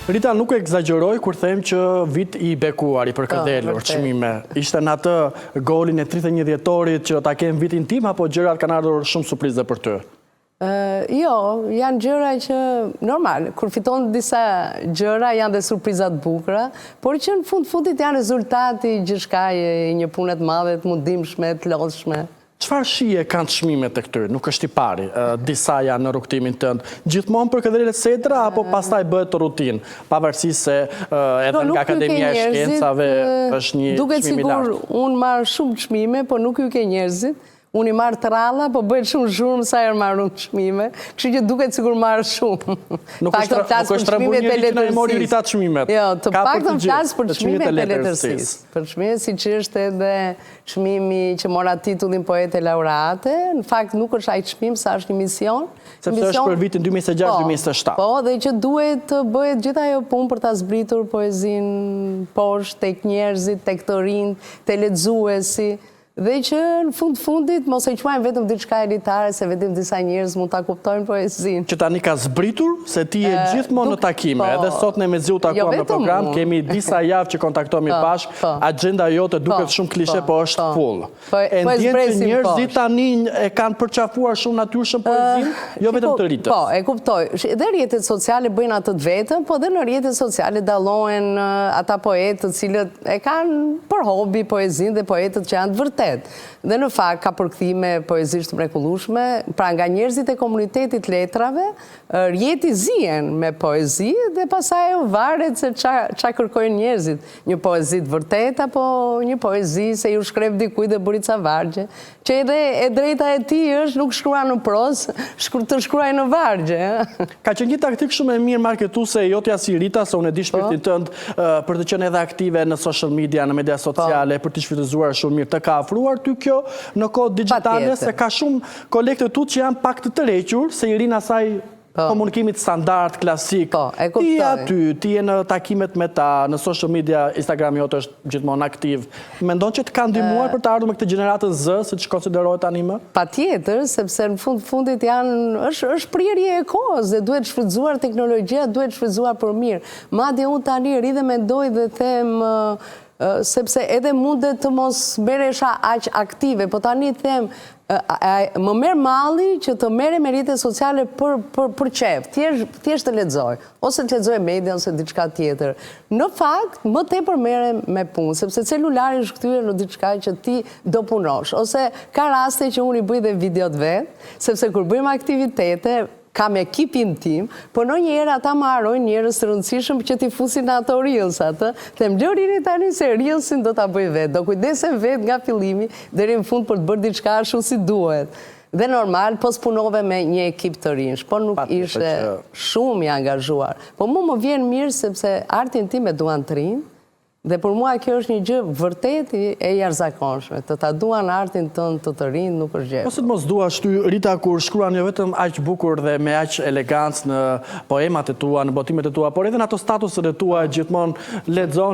Rita, nuk e egzagjeroj kur them që vit I bekuar I përkëdhelur, çmime. Ishte në atë golin e 31 dhjetorit që ta kem vitin tim, apo gjërat kanë ardhur shumë surprize për ty? Jo, janë gjëra që normal, kur fiton disa gjëra janë dhe surprizat bukura, por që në fundit janë rezultati gjithçkaje I një pune të madhe, të mundimshme, të lodhshme. Çfarë shije kanë çmimet të këtyre? Nuk është I pari, disa janë në rrugtimin tënd. Gjithmonë për këdhelë setra apo pastaj bëhet rutinë, pavarësisht se edhe nga Akademia e Shkencave është një çmim I lartë. Duket sigur unë marr shumë çmime, por nuk ju ke njerëzit. Unë I marrë të ralla, po bëjt shumë zhurmë sa herë marrë unë çmime. Kështu që duket sigur marrë shumë. Nuk është rëmbunjeri që në mori Rita çmimet. Jo, të paktën flas për çmimet e letërsisë. Për çmimet si që është edhe çmimi që mora titullin poete laureate. Në fakt nuk është ai çmim, sa është një mision. Sepse është për vitin 2026-2027. Po, dhe që duhet të bëhet gjithë ajo punë për ta zbritur poezinë poshtë tek njerëzit, tek të rinjt, te lexuesi. Dhe që në fundit mos e quajmë vetëm diçka elitare, se vetëm disa njerëz mund ta kuptojnë poezinë. Që tani ka zbritur, se ti je gjithmonë në takime, edhe sot ne mezi u takuam në program, kemi disa javë që kontaktohemi bashkë, agenda jote duket shumë klishe, po është full. E ndjen që njerëzit tani e kanë përqafuar shumë natyrshëm poezinë, jo vetëm të rritës. Po, e kuptoj. Dhe rrjetet sociale bëjnë atë të vetëm, po dhe në rrjetet sociale dallohen ata poetë të cilët e kanë për hobi poezinë dhe poetët që janë të vërtetë. Dhe në fakt ka përkthime poezisht mrekullueshme, pra nga njerëzit e komunitetit letrave, rjeti zihen me poezi dhe pastaj varet se ç'a kërkojnë njerëzit, një poezi të vërtetë apo një poezi se ju shkrep dikujt dhe bëri ca vargje, që edhe e drejta e tij është nuk shkruan në prozë, të shkruaj në vargje. Ka qenë një taktik shumë e mirë marketuese jotja si Rita, se unë e di shpirtin tënd për të qenë edhe aktive në social media, në media sociale, për të shfrytëzuar shumë mirë të afruar ty kjo në kohë digjitale, se ka shumë kolekte tu që janë pak të tërhequr, se I rinë asaj komunikimit standard, klasik. Ti aty, ti je në takimet me ta, në social media, Instagram jote është gjithmonë aktiv. Mendon që të ka ndihmuar për të ardhur me këtë gjeneratën Z, siç konsiderohet tani më? Patjetër, sepse në fundit është prirje e kohës dhe duhet shfrytëzuar teknologjia, duhet shfrytëzuar për mirë. Madje unë tani ri dhe mendoj dhe them sepse edhe mundet të mos merresha aq aktive, po tani them më merr malli që të merrem me rrjetet sociale për qef, thjesht të lexoj, ose të lexoj media ose diçka tjetër. Në fakt, më tepër merrem me punë, sepse celulari është kthyer në diçka që ti do punosh, ose ka raste që unë I bëj dhe videot vet, sepse kur bëjmë aktivitete kam ekipin tim, por ndonjëherë ata më harrojnë njerëz të rëndësishëm që t'i fusin në ato reels atë. Them Lorini tani se reelsin do ta bëj vet. Do kujdesem vet nga fillimi deri në fund për të bërë diçka ashtu si duhet. Dhe normal, po s'punove me një ekip të rinj, por nuk ishte shumë I angazhuar. Po më vjen mirë sepse artin tim e duan të rinj. Dhe për mua kjo është një gjë vërtet e jashtëzakonshme. Të ta duan artin tënd të rinj nuk është gjë. Ose të mos duash ty, Rita, kur shkruan jo vetëm aq bukur dhe me aq elegancë në poemat e tua, në botimet e tua, por edhe në ato statuset e tua gjithmonë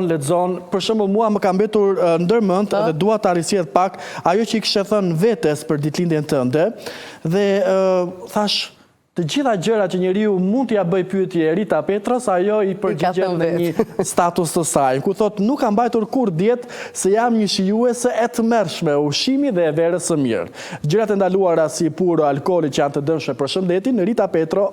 lexon. Për shembull, mua më ka mbetur ndërmend dhe dua ta risjedh pak ajo që I kishe thënë vetes për ditëlindjen tënde dhe thash të gjitha gjërat që njeriu mund t'ia bëj pyetje Rita Petros, ajo I përgjigjet në një status të saj. Ku thotë nuk ka mbajtur kur dietë se jam një shijuese e tmerrshme ushqimi dhe e verës së mirë. Gjërat e ndaluara si puro, alkooli që janë të dëmshme për shëndetin, Rita Petro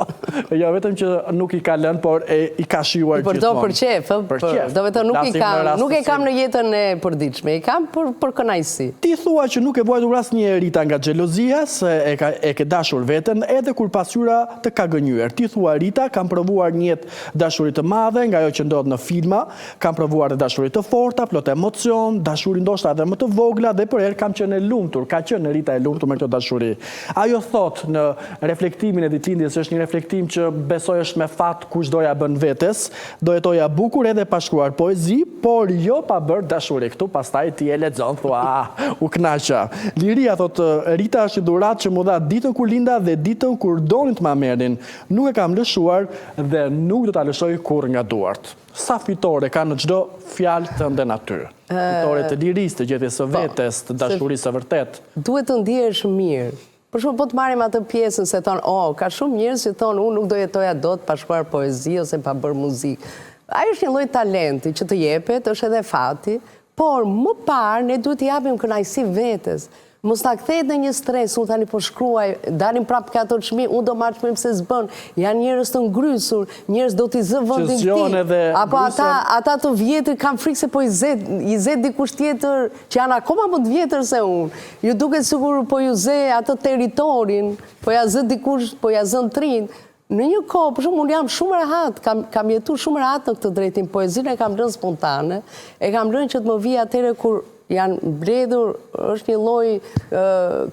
jo vetëm që nuk I ka lënë, por I ka shijuar gjithmonë. Për qef, do të thotë nuk e kam në jetën e përditshme, I kam për kënaqësi. Ti thua që nuk e vuajtur asnjë Rita nga xhelozia, se e ke dashur veten edhe kur pasyra të ka gënjyer. Ti thua Rita, kam provuar një jetë dashuri të madhe nga ajo që ndodh në filma, kam provuar dashuri të forta, plot emocion, dashuri ndoshta edhe më të vogla dhe për herë kam qenë e lumtur, ka qenë Rita e lumtur me këtë dashuri. Ajo thot në reflektimin e ditëlindjes, është një reflektim që besoj është me fat kush doja bën vetes, do jetoja bukur edhe pa shkruar poezi, por jo pa bërë dashuri. Këtu pastaj ti e lexon, thua, u kënaqa. Liria thot Rita është një dhuratë që më dha ditën kur linda dhe ditën kur donin të ma merrin, nuk e kam lëshuar dhe nuk do ta lëshoj kurrë nga duart. Sa fitore ka në çdo fjalë tënde natyrë? Fitore të lirisë, të gjetjes së vetes, të dashurisë së vërtet. Duhet të ndihesh mirë. Për shumë, po të marrim atë pjesën se thonë, ka shumë njerëz që thonë, unë nuk do jetoja dot pa shkruar poezi ose pa bërë muzikë. Ajo është një lloj talenti që të jepet, është edhe fati, por më parë ne duhet t'i japim kënaqësi vetes. Mos ta kthehet në një stres, unë tani po shkruaj, dalim prapë ka ato çmim, unë do marr çmim se s'bën. Janë njerëz të ngrysur, njerëz do t'i zë vendin tim. Apo ata të vjetër kanë frikë se po i zet dikush tjetër që janë akoma më të vjetër se unë. Ju duket sikur po ju zë atë territorin, po ja zë dikush, po ja zën trin. Në një kohë, për shumë, unë jam shumë rehat, kam jetu shumë rehat në këtë drejtim, poezinë e kam lënë spontane, e kam lënë që të më vijë atere kur janë mbledhur, është një lloj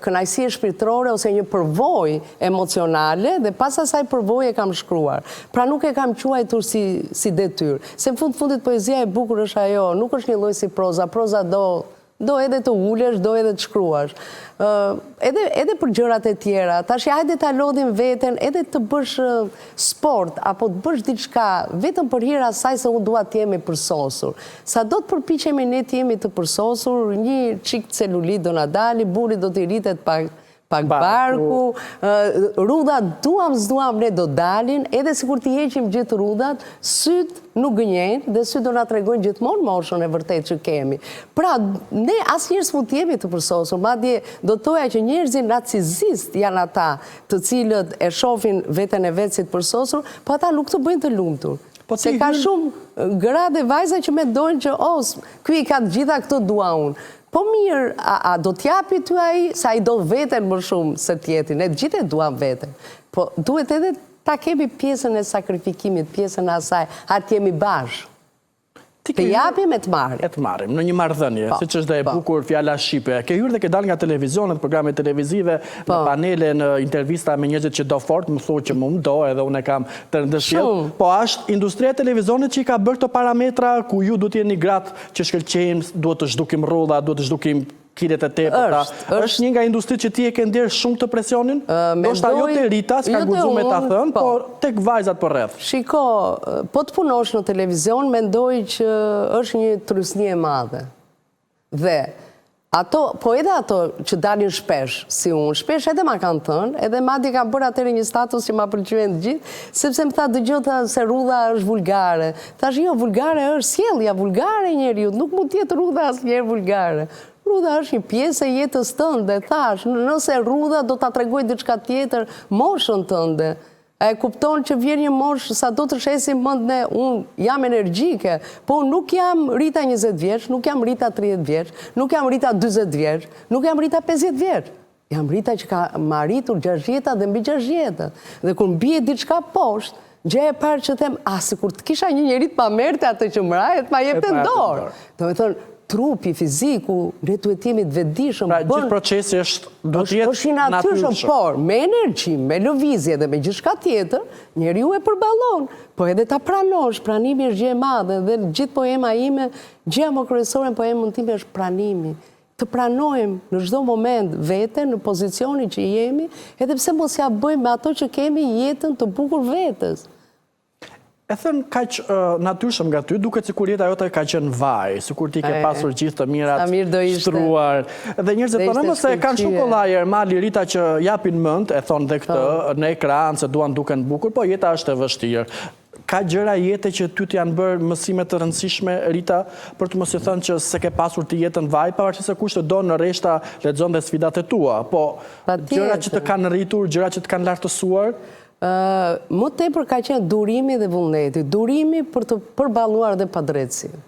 kënaqësie shpirtërore ose një përvojë emocionale dhe pas asaj përvoje kam shkruar. Pra nuk e kam quajtur si detyrë. Se në fundit poezia e bukur është ajo, nuk është një lloj si proza. Proza do edhe të ulesh, do edhe të shkruash. Edhe për gjërat e tjera, tash hajde ta lodhim veten, edhe të bësh sport, apo të bësh diçka, vetëm për hir asaj se unë dua të jem i përsosur. Sa do të përpiqemi ne të jemi të përsosur, një çik celulit do na dali, burri do t'i rritet pak barku, rrudhat duam s'duam ne do dalin, edhe sikur t'i heqim gjithë rrudhat, syt nuk gënjejnë dhe syt do na tregojnë gjithmonë moshën e vërtet që kemi. Pra, ne asnjëherë s'mund të jemi të përsosur, madje do të thoja që njerëzit narcisist janë ata të cilët e shohin veten e vet si të përsosur, po ata nuk të bëjnë të lumtur. Se ka shumë gra dhe vajza që mendojnë që ky i ka të gjitha, këtë dua unë. Po mirë, a do t'japi ty ai, sa i do veten më shumë se tjetrin, ne gjithë e duam veten. Po duhet edhe ta kemi pjesën e sakrifikimit, pjesën e asaj, atë jemi bashkë. Të japim e të marrim. E të marrim, në një marrëdhënie, siç është dhe e bukur fjala shqipe. Ke hyrë dhe ke dalë nga televizionet, programe televizive, në panele, në intervista me njerëzit që do fort, më thuaj që më do, edhe unë e kam të rëndësishëm. Po është industria e televizionit që i ka bërë këto parametra ku ju duhet jeni gratë që shkëlqejmë, duhet të zhdukim rrudha, duhet të zhdukim kilet e tepërta. Është një nga industritë që ti e ke nder shumë të presionin? Do shta jo të Rita, s'ka guxu me ta thënë, por tek vajzat për rreth. Shiko, po të punosh në televizion, mendoj që është një trysni e madhe. Dhe po edhe ato që dalin shpesh, si unë, shpesh edhe ma kanë thënë, edhe madje kam bërë atëre një status që ma pëlqyen të gjithë, sepse më tha dëgjota se rrudha është vulgare. Thash jo, vulgare është sjellja vulgare njeriut, nuk mund të jetë rrudha asnjëherë vulgare. Rrudha është një pjesë e jetës tënde, thash, nëse rrudha do ta tregoj diçka tjetër moshën tënde. E kupton që vjen një moshë sa do të shesim mend ne, unë jam energjike, po nuk jam Rita 20 vjeç, nuk jam Rita 30 vjeç, nuk jam Rita 40 vjeç, nuk jam Rita 50 vjeç. Jam Rita që ka arritur 60 dhe mbi 60. Dhe kur mbie diçka poshtë, gjë e parë që them, sikur të kisha një njeri të pamerte atë që mrahet, ma jepte në dorë. Do të thonë, trupi, fiziku, ne duhet jemi të vetëdijshëm. Pra gjithë procesi është natyrshëm, por me energji, me lëvizje dhe me gjithçka tjetër, njeriu e përballon. Po edhe ta pranosh, pranimi është gjë e madhe dhe gjithë poema ime, gjëja më kryesore në poemën time është pranimi. Të pranojmë në çdo moment veten në pozicionin që jemi, edhe pse mos ja bëjmë me ato që kemi jetën të bukur vetes. E thënë kaq natyrshëm nga ty, duket sikur jeta jote ka qenë vaj, sikur ti ke pasur gjithë të mirat shtruar. Dhe njerëzit thonë nëse kanë shumë kollaje Ermali, Rita që japin mend, e thonë dhe këtë në ekran se duan duken bukur, po jeta është e vështirë. Ka gjëra jete që ty t'janë bërë mësime të rëndësishme, Rita, për të mos i thënë që se ke pasur të jetën vaj, pavarësisht se kush të do në rreshta lexon dhe sfidat e tua, po gjëra që të kanë rritur, gjëra që të kanë lartësuar. Më tepër ka qenë durimi dhe vullneti, durimi për të përballuar dhe padrejtësinë.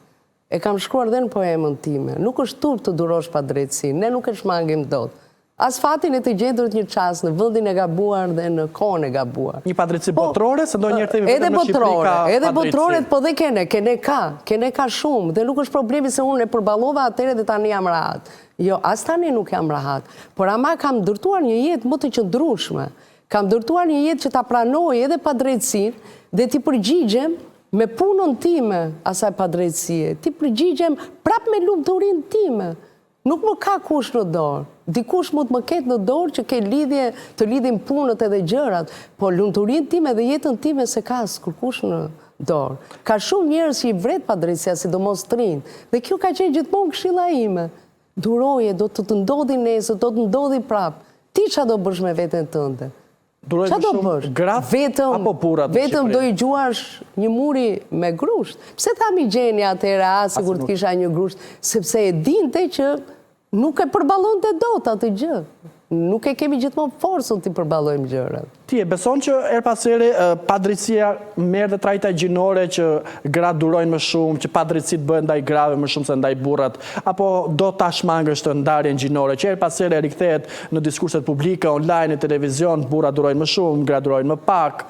E kam shkruar dhe në poemën time, nuk është turp të durosh padrejtësinë, ne nuk e shmangim dot. As fatin e të gjendur një çast në vendin e gabuar dhe në kohën e gabuar. Një padrejtësi botrore, se ndonjëherë themi vetëm në Shqipëri ka padrejtësi. Edhe botrore, po dhe kene ka shumë, dhe nuk është problemi se unë e përballova atëherë dhe tani jam rahat. Jo, as tani nuk jam rahat, por ama kam ndërtuar një jetë më të qëndrueshme. Kam dërtuar një jetë që ta pranoj edhe padrejtësinë dhe t'i përgjigjem me punën time asaj padrejtësie. T'i përgjigjem prap me lumturinë time. Nuk më ka kush në dorë. Dikush mund të më ketë në dorë që ke lidhje të lidhin punët edhe gjërat, po lumturinë time dhe jetën time se ka askush në dorë. Ka shumë njerëz që i vret padrejtësia, sidomos të rinj. Dhe kjo ka qenë gjithmonë këshilla ime. Duroje, do të ndodhi nesër, do të ndodhi prap. Ti çfarë do bësh me veten tënde? Durojnë Qa do shumë bësh? gratë apo burrat në Vetëm Shqipëri? do i gjuash një muri me grusht. Pse tha mi gjeni atëre, sigur të kisha një grusht, sepse e dinte që nuk e përballon të dot atë gjë. Nuk e kemi gjithmonë forcën të përballojmë gjërat. Ti e beson që her pas here padrejtësia merr dhe trajta gjinore që gratë durojnë më shumë, që padrejtësit bëhen ndaj grave më shumë se ndaj burrat, apo do ta shmangësh të ndarjen gjinore, që her pas here rikthehet në diskurset publike, online, në televizion, burrat durojnë më shumë, gratë durojnë më pak.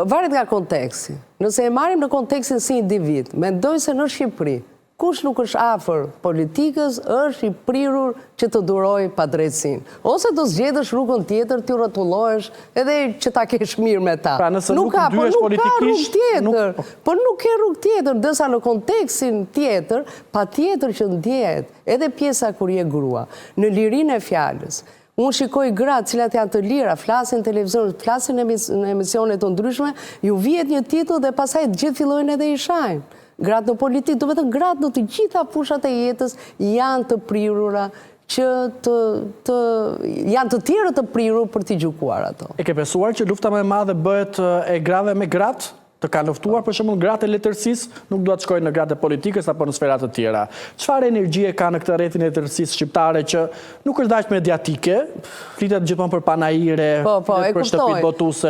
Varet nga konteksti. Nëse e marrim në kontekstin si individ, mendoj se në Shqipëri kush nuk është afër politikës është i prirur që të duroj padrejtësinë. Ose do zgjedhësh rrugën tjetër, ti rrotullohesh edhe që ta kesh mirë me ta. Pra nëse nuk ndyesh politikisht, por nuk ke rrugë tjetër, ndërsa në kontekstin tjetër, patjetër që ndjehet edhe pjesa kur je grua, në lirinë e fjalës. Unë shikoj gratë cilat janë të lira, flasin në televizion, flasin në emisione të ndryshme, ju vihet një titull dhe pastaj të gjithë fillojnë edhe i shajnë. Gratë në politikë, do vetëm gratë në të gjitha fushat e jetës janë të prirura që janë të tjerë të prirur për t'i gjykuar ato. E ke besuar që lufta më e madhe bëhet e grave me gratë? Të kanë luftuar, për shembull, gratë e letërsisë, nuk do të shkojnë në gratë e politikës apo në sfera të tjera. Çfarë energjie ka në këtë rrethin e letërsisë shqiptare që nuk është aq mediatike, flitet gjithmonë për panajire, për shtëpitë botuese.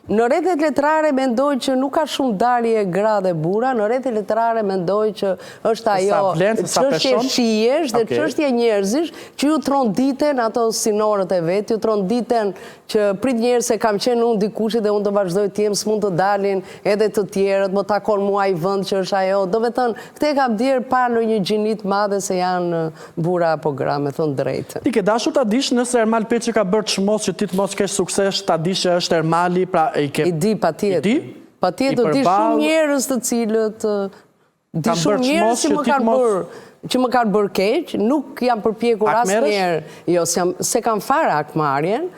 Në rrethet letrare mendoj që nuk ka shumë darje gra dhe burra, në rrethet letrare mendoj që është ajo çështje shijesh dhe çështje njerëzish që ju tronditen ato sinorët e vet, ju tronditen që prit njerëz se kam qenë unë dikush dhe unë do vazhdoj të jem, s'mund të dalin edhe të tjerët, më takon mua i vend që është ajo. Do të thënë, këtë e kam dirë pa në një gjinit madhe se janë burra apo gra, me thënë drejtë. Ti ke dashur ta dish nëse Ermal Peçi ka bërë çmos që ti të mos kesh sukses, ta dish që është Ermali, pra I di patjetër. Patjetër, di shumë njerëz të cilët di shumë njerëz që më kanë bërë keq, nuk jam përpjekur asnjëherë. Jo, se kam fare akmarrjen.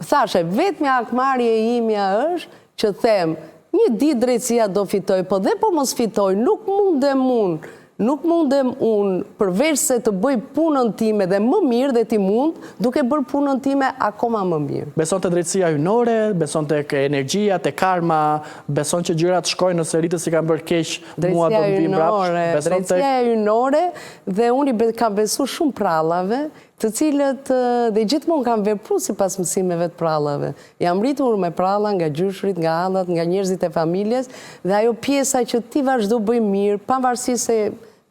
Thashe, vetëm akmarrja imja është që them, një ditë drejtësia do fitoj, po dhe po mos fitoj, nuk mundem unë, përveç se të bëj punën time dhe më mirë dhe ti mund, duke bërë punën time akoma më mirë. Beson të drejtësia hynore, beson të energjia, të karma, beson që gjërat shkojnë nëse rritës si kanë bërë keq, mua do të vim brapsh. Drejtësia hynore dhe unë kam besu shumë prallave, të cilët dhe gjithmonë kam vepru si pas mësimeve të prallave. Jam rritur me pralla nga gjyshrit, nga hallat, nga njerëzit e familjes, dhe ajo pjesa që ti vazhdo bëj mirë, pavarësisht se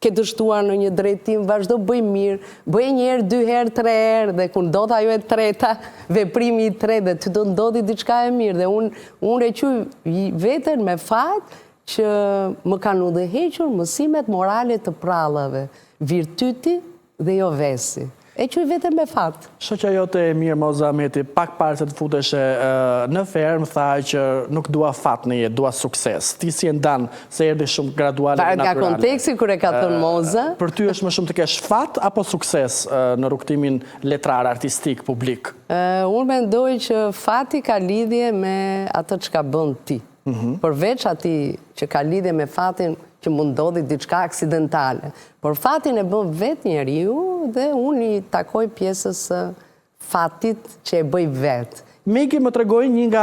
ke dështuar në një drejtim, vazhdo bëj mirë, bëj një herë, 2 herë, 3 herë, dhe kur ndodh ajo e treta, veprimi i tretë, dhe ty do ndodhi diçka e mirë, dhe unë e quaj veten me fat që më kanë udhëhequr mësimet morale të prallave, virtyti dhe jo vesi. E quaj vetëm me fat. Shoqja jote e mirë Moza Ahmeti, pak parë se të futeshe në fermë, tha që nuk dua fat në jetë, dua sukses. Ti si e ndan se erdhi shumë graduale dhe natyrale? Nga konteksti kur e ka thënë Moza. Për ty është më shumë të kesh fat apo sukses në rrugtimin letrar, artistik, publik? Unë mendoj që fati ka lidhje me atë që ka bën ti. Përveç ati që ka lidhje me fatin që mund ndodhi diçka aksidentale. Por fatin e bën vetë njeriu dhe unë i takoj pjesës fatit që e bëj vetë. Megi më tregoi një nga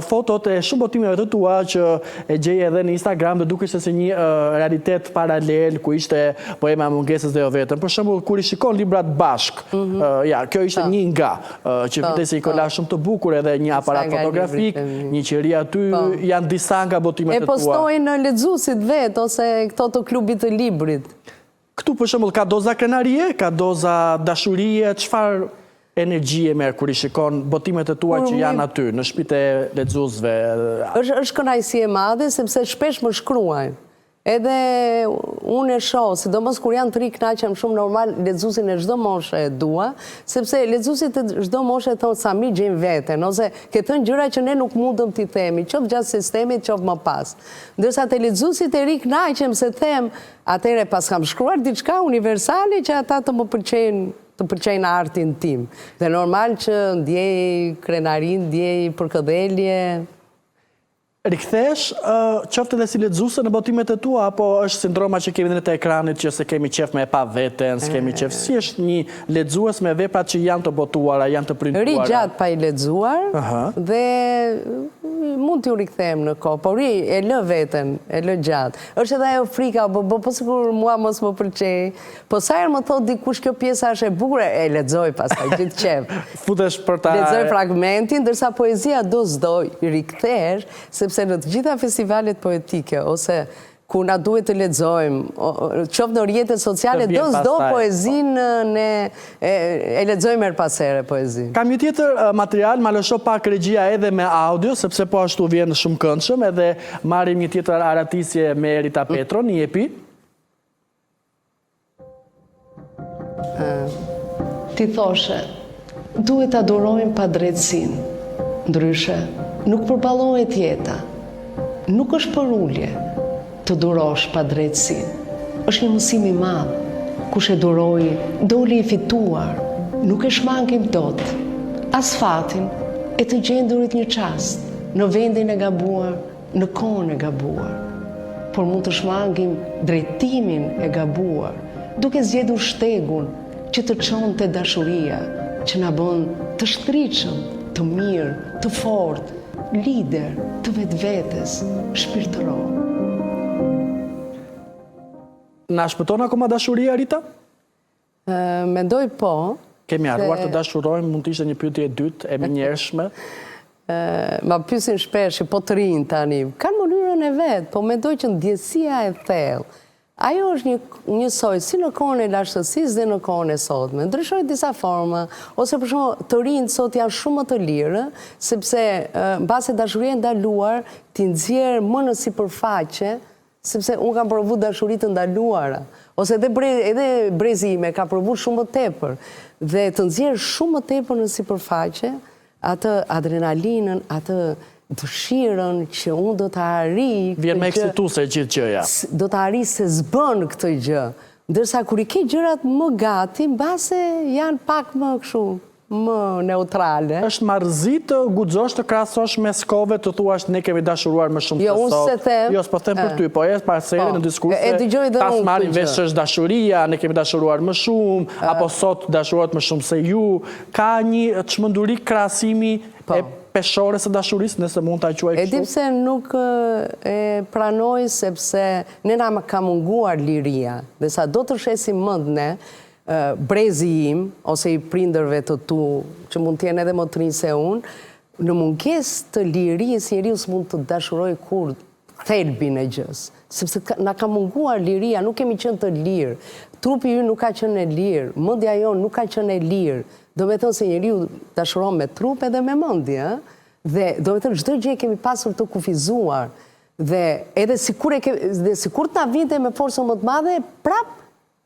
fotot e shumë botimeve të tua që e gjej edhe në Instagram dhe duke se një realitet paralel ku ishte poema Mungesës dhe jo vetëm. Për shembull, kur i shikon librat bashk, kjo ishte një nga që vite se i kola shumë të bukur edhe një aparat fotografik, një qiri aty, janë disa nga botimet të tua. E postojnë në lexuesit vetë ose këto të klubit të librit. Këtu për shembull ka doza krenarie, ka doza dashurie, çfarë energjie merr kur i shikon botimet e tua që janë aty në shtëpitë e lexuesve? Është kënaqësi e madhe sepse shpesh më shkruajnë. Edhe unë e shoh, sidomos kur janë të ri, kënaqem shumë, normal lexuesin e çdo moshe e dua, sepse lexuesit e çdo moshe thonë sa mi gjejnë veten, ose ke thënë gjëra që ne nuk mundëm t'i themi, qoftë gjatë sistemit, qoftë më pas. Ndërsa te lexuesit e ri kënaqem se them, atëherë pas kam shkruar diçka universale që ata të më pëlqejnë artin tim. Dhe normal që ndjej krenarin, ndjej përkëdhelje. Rikthesh qoftë edhe si lexuese në botimet e tua, apo është sindroma që kemi në të ekranit që se kemi qef me e pa veten, s'kemi qef, si është një lexues me veprat që janë të botuara, janë të prindura? Ri gjatë pa i lexuar dhe mund t'ju rikthehem në kohë, por e lë veten, e lë gjatë. Është edhe ajo frika, po sikur mua mos më pëlqej, po sa herë më thot dikush kjo pjesa është e bukur, e lexoj pastaj gjithë qef. Futesh për ta lexoj fragmentin, ndërsa poezia do s'doj rikthesh, sepse në të gjitha festivalet poetike ose ku na duhet të lexojmë, qoftë në rrjetet sociale, do s'do poezinë e lexojmë her pas here poezinë. Kam një tjetër material, ma lësho pak regjia edhe me audio, sepse po ashtu vjen shumë këndshëm, edhe marrim një tjetër aratisje me Rita Petron, një jepi. Ti thoshe, duhet ta durojmë pa drejtësinë, ndryshe nuk përballohet jeta, nuk është për ulje të durosh pa drejtësinë. Është një mësim i madh. Kush e duroi, doli i fituar. Nuk e shmangim dot as fatin e të gjendurit një çast në vendin e gabuar, në kohën e gabuar. Por mund të shmangim drejtimin e gabuar, duke zgjedhur shtegun që të çonte dashuria, që na bën të shtricëm, të mirë, të fortë, lider të vetvetes, shpirtëror. Na shpëton akoma dashuria, Rita? Mendoj po. Kemi harruar të dashurojmë, mund të ishte një pyetje e dytë, e menjëhershme. Ma pyesin shpesh, po të rinj tani, kanë mënyrën e vet, po mendoj që ndjesia e thellë, ajo është njësoj si në kohën e lashtësisë dhe në kohën e sotme. Ndryshojnë disa forma, ose për shembull të rinjt sot janë shumë më të lirë, sepse mbase dashuria e ndaluar ti nxjerr më në sipërfaqe, sepse unë kam provu dashuri të ndaluara, ose edhe brezi ime ka provu shumë më tepër, dhe të nxjerr shumë më tepër në sipërfaqe atë adrenalinën, atë dëshirën që unë do të arri... Vjen me ekscituse gjithë gjëja. Do të arri se zbën këtë gjë. Ndërsa kur i ke gjërat më gati, mbase janë pak më kështu, më neutrale. Është marrëzi të guxosh të krahasosh me skove, të thuash ne kemi dashuruar më shumë se sot. Jo, unë se them. Jo, s'po them për ty, po pas herë në diskurse tas marrin vesh është dashuria, ne kemi dashuruar më shumë, apo sot dashurohet më shumë se ju. Ka një çmenduri krahasimi e peshore së dashurisë, nëse mund ta quaj kështu. E di pse nuk e pranoj, sepse ne na ka munguar liria, dhe sa do të shesim mend ne, brezi im, ose i prindërve të tu, që mund t'jenë edhe më të rinj se unë, në mungesë të lirisë, njeriu s'mund të dashuroj kur thelbin e gjës. Sepse na ka munguar liria, nuk kemi qenë të lirë. Trupi ju nuk ka qenë e lirë, mendja jonë nuk ka qenë e lirë. Do me thënë se njeriu dashuron me trup edhe me mendje, dhe do me thënë çdo gjë kemi pasur të kufizuar, dhe edhe sikur të na vinte me forcën më të madhe, prap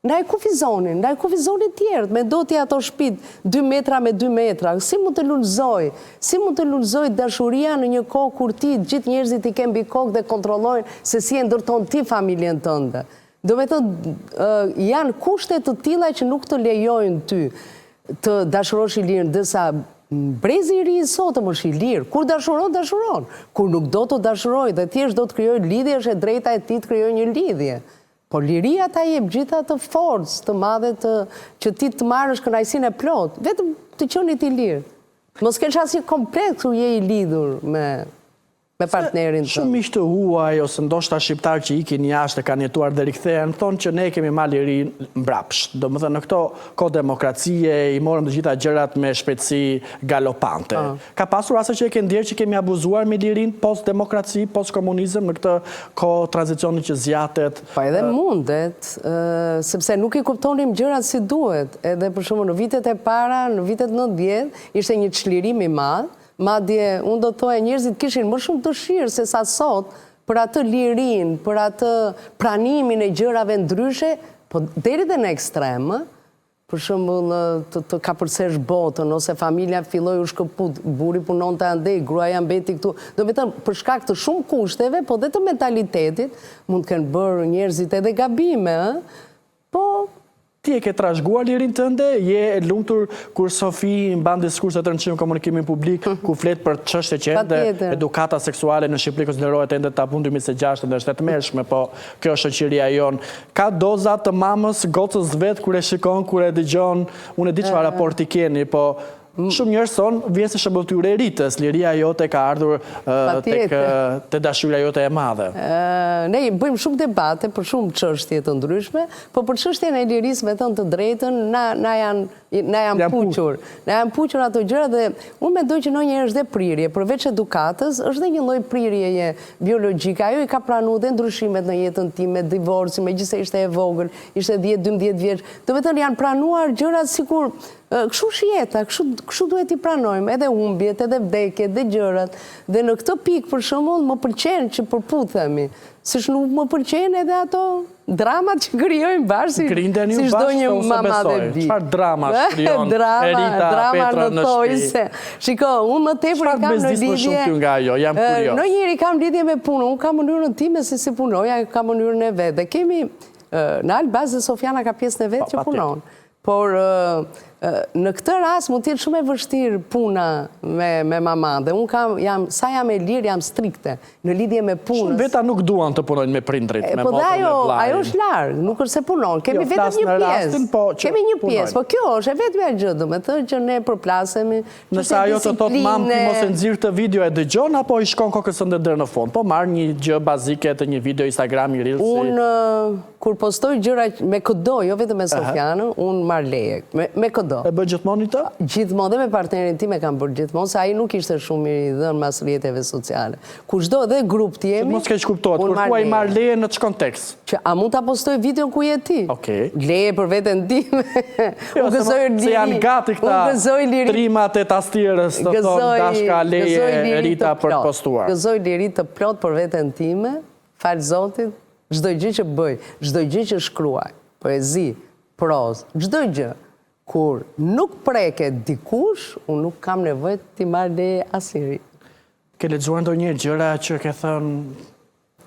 na e kufizonin, tjerët, me doti ato shtëpit 2 metra me 2 metra. Si mund të lulëzoj dashuria në një kohë kur ti gjithë njerëzit i ke mbi kokë dhe kontrollojnë se si e ndërton ti familjen tënde. Do me thënë, janë kushte të tilla që nuk të lejojnë ty të dashurosh i lirë, ndërsa brezi i ri i sotëm është i lirë. Kur dashuron, dashuron. Kur nuk do të dashuroj dhe thjesht do të krijoj lidhje, është e drejta e tij të krijojë një lidhje. Por liria ta jep gjithë atë forcë të madhe që ti të marrësh kënaqësinë e plot, vetëm të qeni ti lirë. Mos kesh asnjë kompleks kur je i lidhur me partnerin tënd. Shumë miq të huaj ose ndoshta shqiptar që ikin jashtë kanë jetuar dhe rikthehen, thonë që ne kemi marrë lirin mbrapsht. Domethënë në këto kohë demokracie i morëm të gjitha gjërat me shpejtësi galopante. Ka pasur raste që e ke ndjerë që kemi abuzuar me lirin post demokraci, post komunizëm në këtë kohë tranzicioni që zgjatet? Po edhe mundet, sepse nuk i kuptonim gjërat si duhet. Edhe për shembull në vitet e para, në vitet 90, ishte një çlirim i madh. Madje, unë do të thoja njerëzit kishin më shumë dëshirë se sa sot për atë lirin, për atë pranimin e gjërave ndryshe, po deri dhe në ekstrem, për shembull të kapërcesh botën, ose familja filloi u shkëput, burri punonte andej, gruaja mbeti këtu. Do të thënë, për shkak të shumë kushteve, po dhe të mentalitetit, mund të kenë bërë njerëzit edhe gabime, po Ti e ke trashëguar lirin tënde, je e lumtur kur Sofi mban diskurse të rëndësishme komunikimin publik, ku flet për çështje që ende edukata seksuale në Shqipëri konsiderohet ende tabu 2026 dhe është e tmerrshme, po kjo është shoqëria jon. Ka doza të mamës gocës vet kur e shikon, kur e dëgjon, unë e di çfarë raporti keni, po shumë njerëz thonë vjen si shëmbëtyre e ritës, liria jote ka ardhur te dashuria jote e madhe. Ne bëjmë shumë debate për shumë çështje të ndryshme, po për çështjen e lirisë me thënë të drejtën na janë puqur. Na janë puqur ato gjëra dhe unë mendoj që ndonjëherë është dhe prirje, përveç edukatës, është dhe një lloj prirjeje biologjike. Ajo i ka pranuar dhe ndryshimet në jetën time, divorci, megjithëse ishte e vogël, ishte 10-12 vjeç. Do të thënë janë pranuar gjërat sikur kështu është jeta, kështu duhet i pranojmë, edhe humbjet, edhe vdekjet, edhe gjërat. Dhe në këtë pikë, për shembull, më pëlqen që përputhemi, siç nuk më pëlqejnë edhe ato dramat që krijojmë bashkë, si çdo një mama dhe bi. Çfarë drama krijon Erita, Petra në shtëpi? Shiko, unë më tepër kam në lidhje. Nga ajo, jam kurios. Ndonjëherë kam lidhje me punën, unë kam mënyrën time se si punoj, ai ka mënyrën e vet. Dhe kemi në Albaz dhe Sofiana ka pjesën e vet që punon. Por në këtë rast mund të jetë shumë e vështirë puna me mama dhe unë sa jam e lirë, jam strikte në lidhje me punës. Shumë veta nuk duan të punojnë me prindrit, me motën, me vlajnë. Ajo është largë, nuk është se punon. Kemi vetëm një pjesë. Kemi një pjesë, po kjo është e vetëmja gjë, do me thënë që ne përplasemi. Nëse ajo të thotë mamë ti mos e nxirr të video e dëgjon, apo i shkon kokës ende deri në fund. Po marr një gjë bazike të një video Instagram i Reels. Unë kur postoj gjëra me kodo, jo vetëm me Sofianën, unë marr leje me kodo. E bë gjithmonë këtë? Gjithmonë dhe me partnerin tim e kam bërë gjithmonë, se ai nuk ishte shumë i dhënë mas rrjeteve sociale. Kushdo dhe grup të jemi. Mos keq kuptohet, kur thua i marr leje në ç'kontekst kontekst? Që a mund ta postoj videon ku je ti? Okej. Leje për veten time. Unë gëzoj liri. Se janë gati këta trimat e tastierës, të thonë dashka leje Rita për të postuar. Gëzoj liri të plot për veten time, fal Zotit, çdo gjë që bëj, çdo gjë që shkruaj, poezi, prozë, çdo gjë. Kur nuk preket dikush, unë nuk kam nevojë t'i marr leje asnjëri. Ke lexuar ndonjëherë gjëra që ke thënë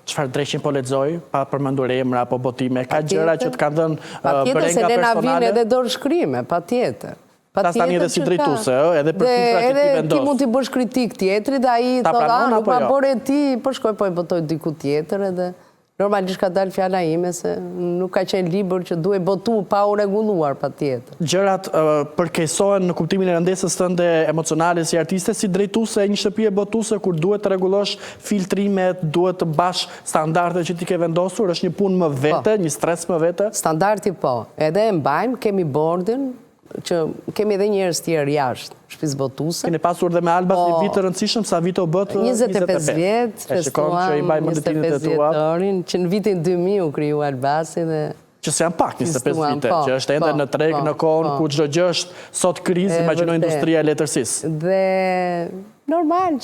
çfarë drejshin po lexoj, pa përmendur emra apo botime, ka gjëra që të kanë dhënë brenga personale? Patjetër se ne na vinë edhe dorëshkrime, patjetër. Tas tani edhe si drejtuese, edhe për filtrat që ti vendos. Ti mund t'i bësh kritik tjetrit, ai thotë, nuk ma bëre ti, po shkoj po e votoj diku tjetër edhe normalisht ka dalë fjala ime se nuk ka qenë libër që duhet botu pa u rregulluar patjetër. Gjërat përkeqësohen në kuptimin e rëndesës tënde emocionale si artiste, si drejtuese e një shtëpie botuese kur duhet të rregullosh filtrimet, duhet të bash standardet që ti ke vendosur, është një punë më vete, një stres më vete? Standardi po, edhe e mbajmë, kemi bordin, që kemi edhe njerëz tjerë jashtë shtëpisë botuese. Keni pasur dhe me Albas një vit të rëndësishëm, sa vite u bët? 25 vjet, festuam 25 vjetorin, që në vitin 2000 u kriju Albasi dhe... Që se janë pak 25 vite, që është ende në treg, në kohën, ku çdo gjë është sot krizë, imagjinoj industria e letërsisë. Dhe normal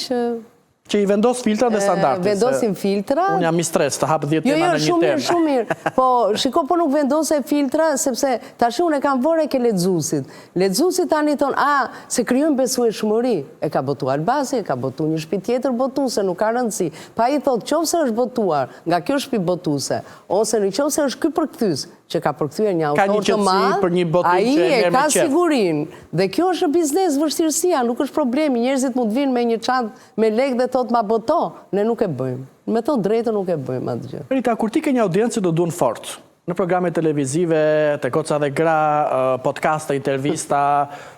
që i vendos filtra dhe standarde. Vendosim filtra. Unë jam i stres të hapë 10 tema në një temë. Shumë mirë. Po, shiko, po nuk vendose filtra, sepse tash unë e kam vore ke lexuesit. Lexuesit tani thonë, se krijojmë besueshmëri. E ka botuar Albasi, e ka botuar një shtëpi tjetër botuese, nuk ka rëndësi. Pa i thotë, qofse është botuar nga kjo shtëpi botuese, ose në qofse është ky përkthyes, që ka përkthyer një autor të madh, ai e ka sigurinë. Dhe kjo është biznes, vështirësia, nuk është problemi. Njerëzit mund të vinë me një çantë me lekë dhe thotë ma boto, ne nuk e bëjmë. Me thonë drejtë nuk e bëjmë atë gjë. Rita, kur ti ke një audiencë do duan fort, në programe televizive, te Goca dhe Gra, podcaste, intervista,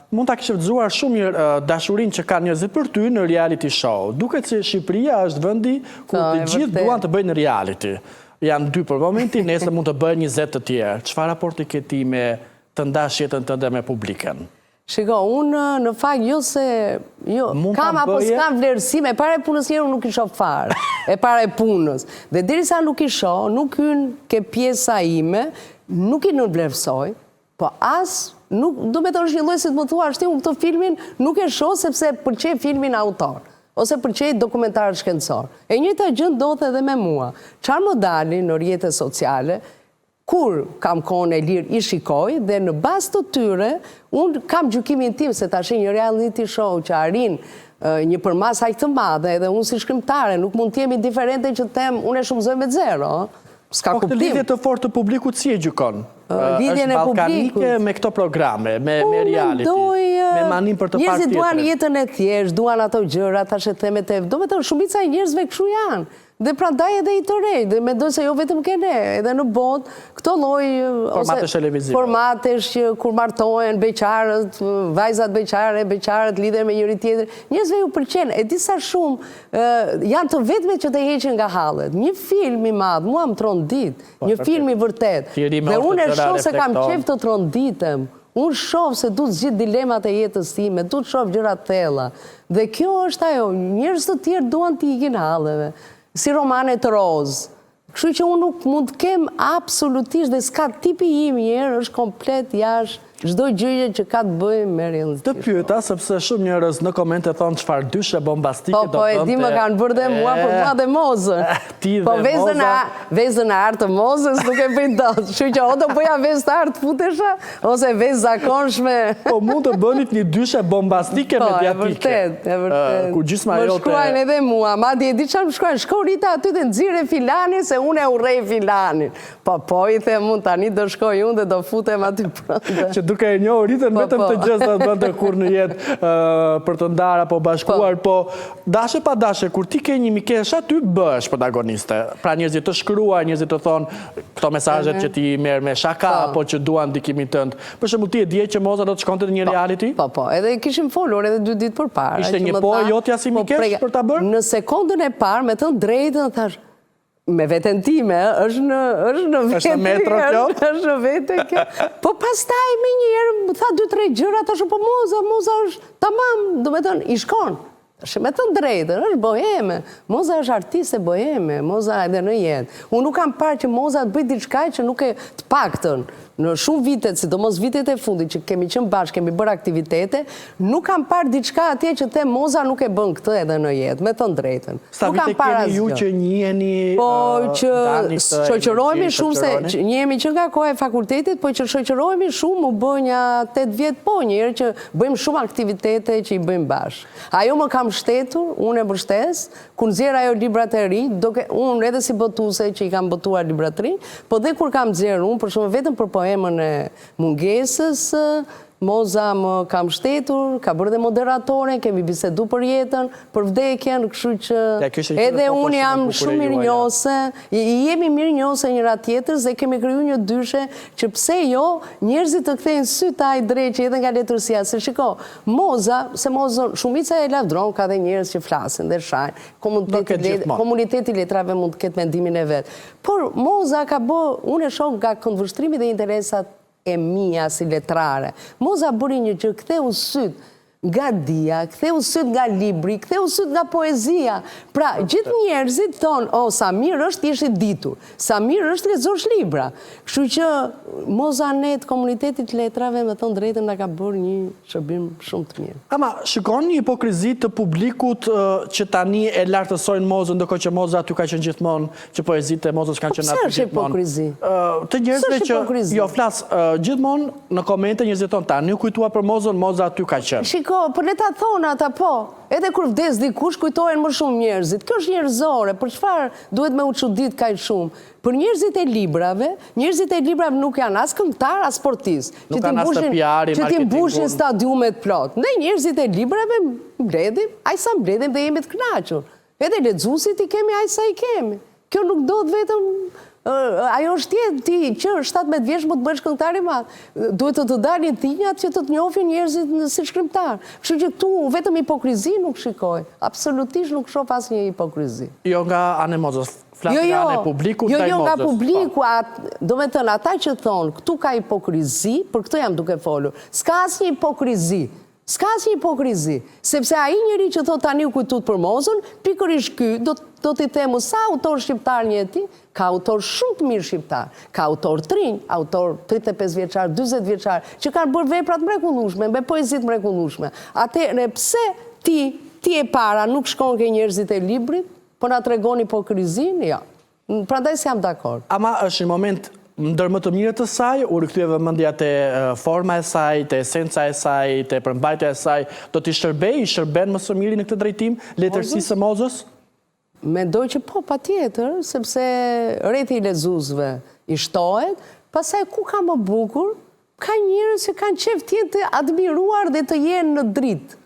mund ta kishe vëzuar shumë mirë dashurinë që kanë njerëzit për ty në reality show. Duket se Shqipëria është vendi ku të gjithë duan të bëjnë reality. Janë 2 për momenti, nesër mund të bëjnë 20 të tjerë. Çfarë raporti ke ti me të ndash jetën tënde me publikën? Shiko, unë në fakt jo se kam apo s'kam vlerësim, e para e punës njerë nuk i shoh fare. E para e punës. Dhe derisa nuk i shoh, nuk hyn ke pjesa ime, nuk i nënvlerësoj, po do me të është një lloj si të më thua, unë këtë filmin nuk e shoh sepse pëlqej filmin autor. Ose përqej dokumentar shkencor. E njëjta gjë ndodh edhe me mua. Çfarë më dali në rrjetet sociale, kur kam kohën e lirë i shikoj dhe në bazë të tyre, unë kam gjykimin tim se tash një reality show që arrin një përmas aq të madhe edhe unë si shkrimtare nuk mund të jem indiferente që them unë e shumëzoj me 0. s'ka Po këtë kuptim. lidhje të fortë të publikut si e gjykon? Lidhjen Është e ballkanike publikut. me këto programe, me reality, me manim për të parë Njerëzit duan tjetrin. jetën e thjesht, duan ato gjëra, tash e themet e... Do me të shumica e njerëzve kështu janë. Dhe prandaj edhe i të rej, dhe mendoj se jo vetëm kene, edhe në botë, këto lloj... Formatesh televizive. Formatesh që kur martohen, beqarët, vajzat beqarët lidhen me njëri tjetër. Njerëzve ju pëlqen, e disa shumë janë të vetme që të heqen nga hallet. Një film i madh, mua më trondit, një film i vërtet. Dhe unë e shoh se kam qef të tronditem. Unë shoh se du të zgjidh dilemat e jetës time, du të shoh gjëra të thella. Dhe kjo është ajo, njerëz të tjerë duan të ikin halleve, si romane të rozë. Kështu që unë nuk mund të kem absolutisht dhe s'ka tipi im njerë, është komplet jashtë çdo gjëje që ka të bëjë me realitet. Të pyeta, sepse shumë njerëz në komente thonë çfarë dyshe bombastike do Po, e di më kanë bërë dhe mua, për mua dhe Mozën. Ti dhe Po Moza. vezën e artë të Mozës nuk e bëj dot. Kështu që o do bëja vezë të artë futesha, ose vezë zakonshme. Po mund të bënit një dyshe bombastike mediatike. E vërtet. Kur gjysma jote... Më shkruajnë edhe mua, madje e di çfarë më shkruajnë, shko Rita aty dhe nxirre filanin se unë e urrej filanin. Po i them unë tani do shkoj unë dhe do futem aty brenda. Që duke e njohur Ritën vetëm të gjë sa do të kur në jetë për të ndarë apo bashkuar, po dashe pa dashe, kur ti ke një mikesh aty bësh protagoniste. Pra njerëzit të shkruaj, njerëzit të thonë këto mesazhet që ti merr me shaka apo që duan ndikimin tënd. Për shembull ti e dje që Moza do të shkonte në një reality? Po, edhe kishim folur edhe 2 ditë përpara. Ishte një po jotja si mikesh për ta bërë? Në sekondën e parë, me të drejtën, thash, me veten time, është në vete. Është në metro kjo? Është në vete kjo. Po pastaj me njerë, tha 2-3 gjëra, thash, po Moza është tamam, do me thënë, i shkon. Me të drejtën, është boheme. Moza është artiste boheme, Moza edhe në jetë. Unë nuk kam parë që Moza të bëjt diçka që nuk e të paktën. Në shumë vitet, sidomos vitet e fundit që kemi qenë bashkë, kemi bërë aktivitete, nuk kam parë diçka atje që the Moza nuk e bën këtë edhe në jetë, me të drejtën. Sa vite keni ju që njiheni... Po që shoqërohemi shumë se njihemi që nga koha e fakultetit, po që shoqërohemi shumë, u bë një 8 vjet po njëherë që bëjmë shumë aktivitete që i bëjmë bashkë. Ajo më kam shtetur, unë e mbështes, kur nxjerr ajo librat e ri, unë edhe si botuese që i kam botuar librat të ri, po dhe kur kam nxjerr unë, për shembull vetëm për poemën e mungesës, Moza më kam shtetur, ka bërë dhe moderatore, kemi bisedu për jetën, për vdekjen, kështu që edhe unë jam shumë mirënjohëse, jemi mirënjohëse njëra tjetrës dhe kemi kriju një dyshe që pse jo njerëzit të kthejnë sy taj dreqi edhe nga letërsia. Se shiko, Moza, se Moza shumica e lavdron, ka dhe njerëz që flasin dhe shajnë, komuniteti letrave mund të ketë mendimin e vetë. Por Moza ka bë, unë e shoh nga këndvështrimi dhe interesat e mia si letrare. Moza bëri një që ktheu syt nga dia, ktheu syt nga libri, ktheu syt nga poezia. Pra, gjithë njerëzit thonë, o, sa mirë është t'jesh i ditur, sa mirë është lexosh libra. Kështu që Moza net komunitetit letrave me thënë drejtën na ka bërë një shërbim shumë të mirë. Ama, shikon një hipokrizi të publikut që tani e lartësojnë Mozën, ndërkohë që Moza aty ka qenë gjithmonë, që poezitë e Mozës kanë qenë aty gjithmonë. Pse është hipokrizi? Të njerëzve që, jo, flas, gjithmonë në komente njerëzit thonë tani u kujtua për Mozën, Moza aty ka qenë. Shiko, për le ta thonë ata po, edhe kur vdes dikush kujtohen më shumë njerëzit. Kjo është njerëzore, për çfarë duhet me u çudit kaq shumë? Për njerëzit e librave nuk janë as këngëtar, as sportist. Nuk kanë as të PR-i, që ti mbushin stadiumet plot. Ne njerëzit e librave mbledhim, aq sa mbledhim dhe jemi të kënaqur. Edhe lexuesit i kemi aq sa i kemi. Kjo nuk do të vetëm ajo është tjetë ti që 17 vjeç më të bësh këngëtar i madh. Duhet të dalin thinjat që të njohin njerëzit si shkrimtar. Kështu që këtu vetëm hipokrizi nuk shikoj. Absolutisht nuk shoh asnjë hipokrizi. Jo nga anë Mozës, flas nga anë publikut ndaj Mozës. Jo nga publiku, do me thënë ata që thonë këtu ka hipokrizi, për këtë jam duke folur. S'ka asnjë hipokrizi. S'ka asnjë hipokrizi, sepse ai njeri që thot tani u kujtut për Mozën, pikërisht ky do t'i themu sa autor shqiptar njeti, ka autor shumë të mirë shqiptar, ka autor trinj, autor 35 vjeçar, 40 vjeçar, që kanë bërë veprat mrekullueshme, me poezit mrekullueshme. Atëherë pse ti e para nuk shkon ke njerëzit e librit, po na tregon hipokrizin? Jo. Prandaj s'jam dakord. Ama është një moment ndër më të mirë të saj, u rikthyeve mendja te forma e saj, te esenca e saj, te përmbajtja e saj, do t'i shërben më së miri në këtë drejtim letërsisë së Mozës? Mendoj që po, pa tjetër, sepse rreti i lexuesve i shtohet, pastaj ku ka më bukur, ka njerëz që kanë qef tjetë të admiruar dhe të jenë në dritë.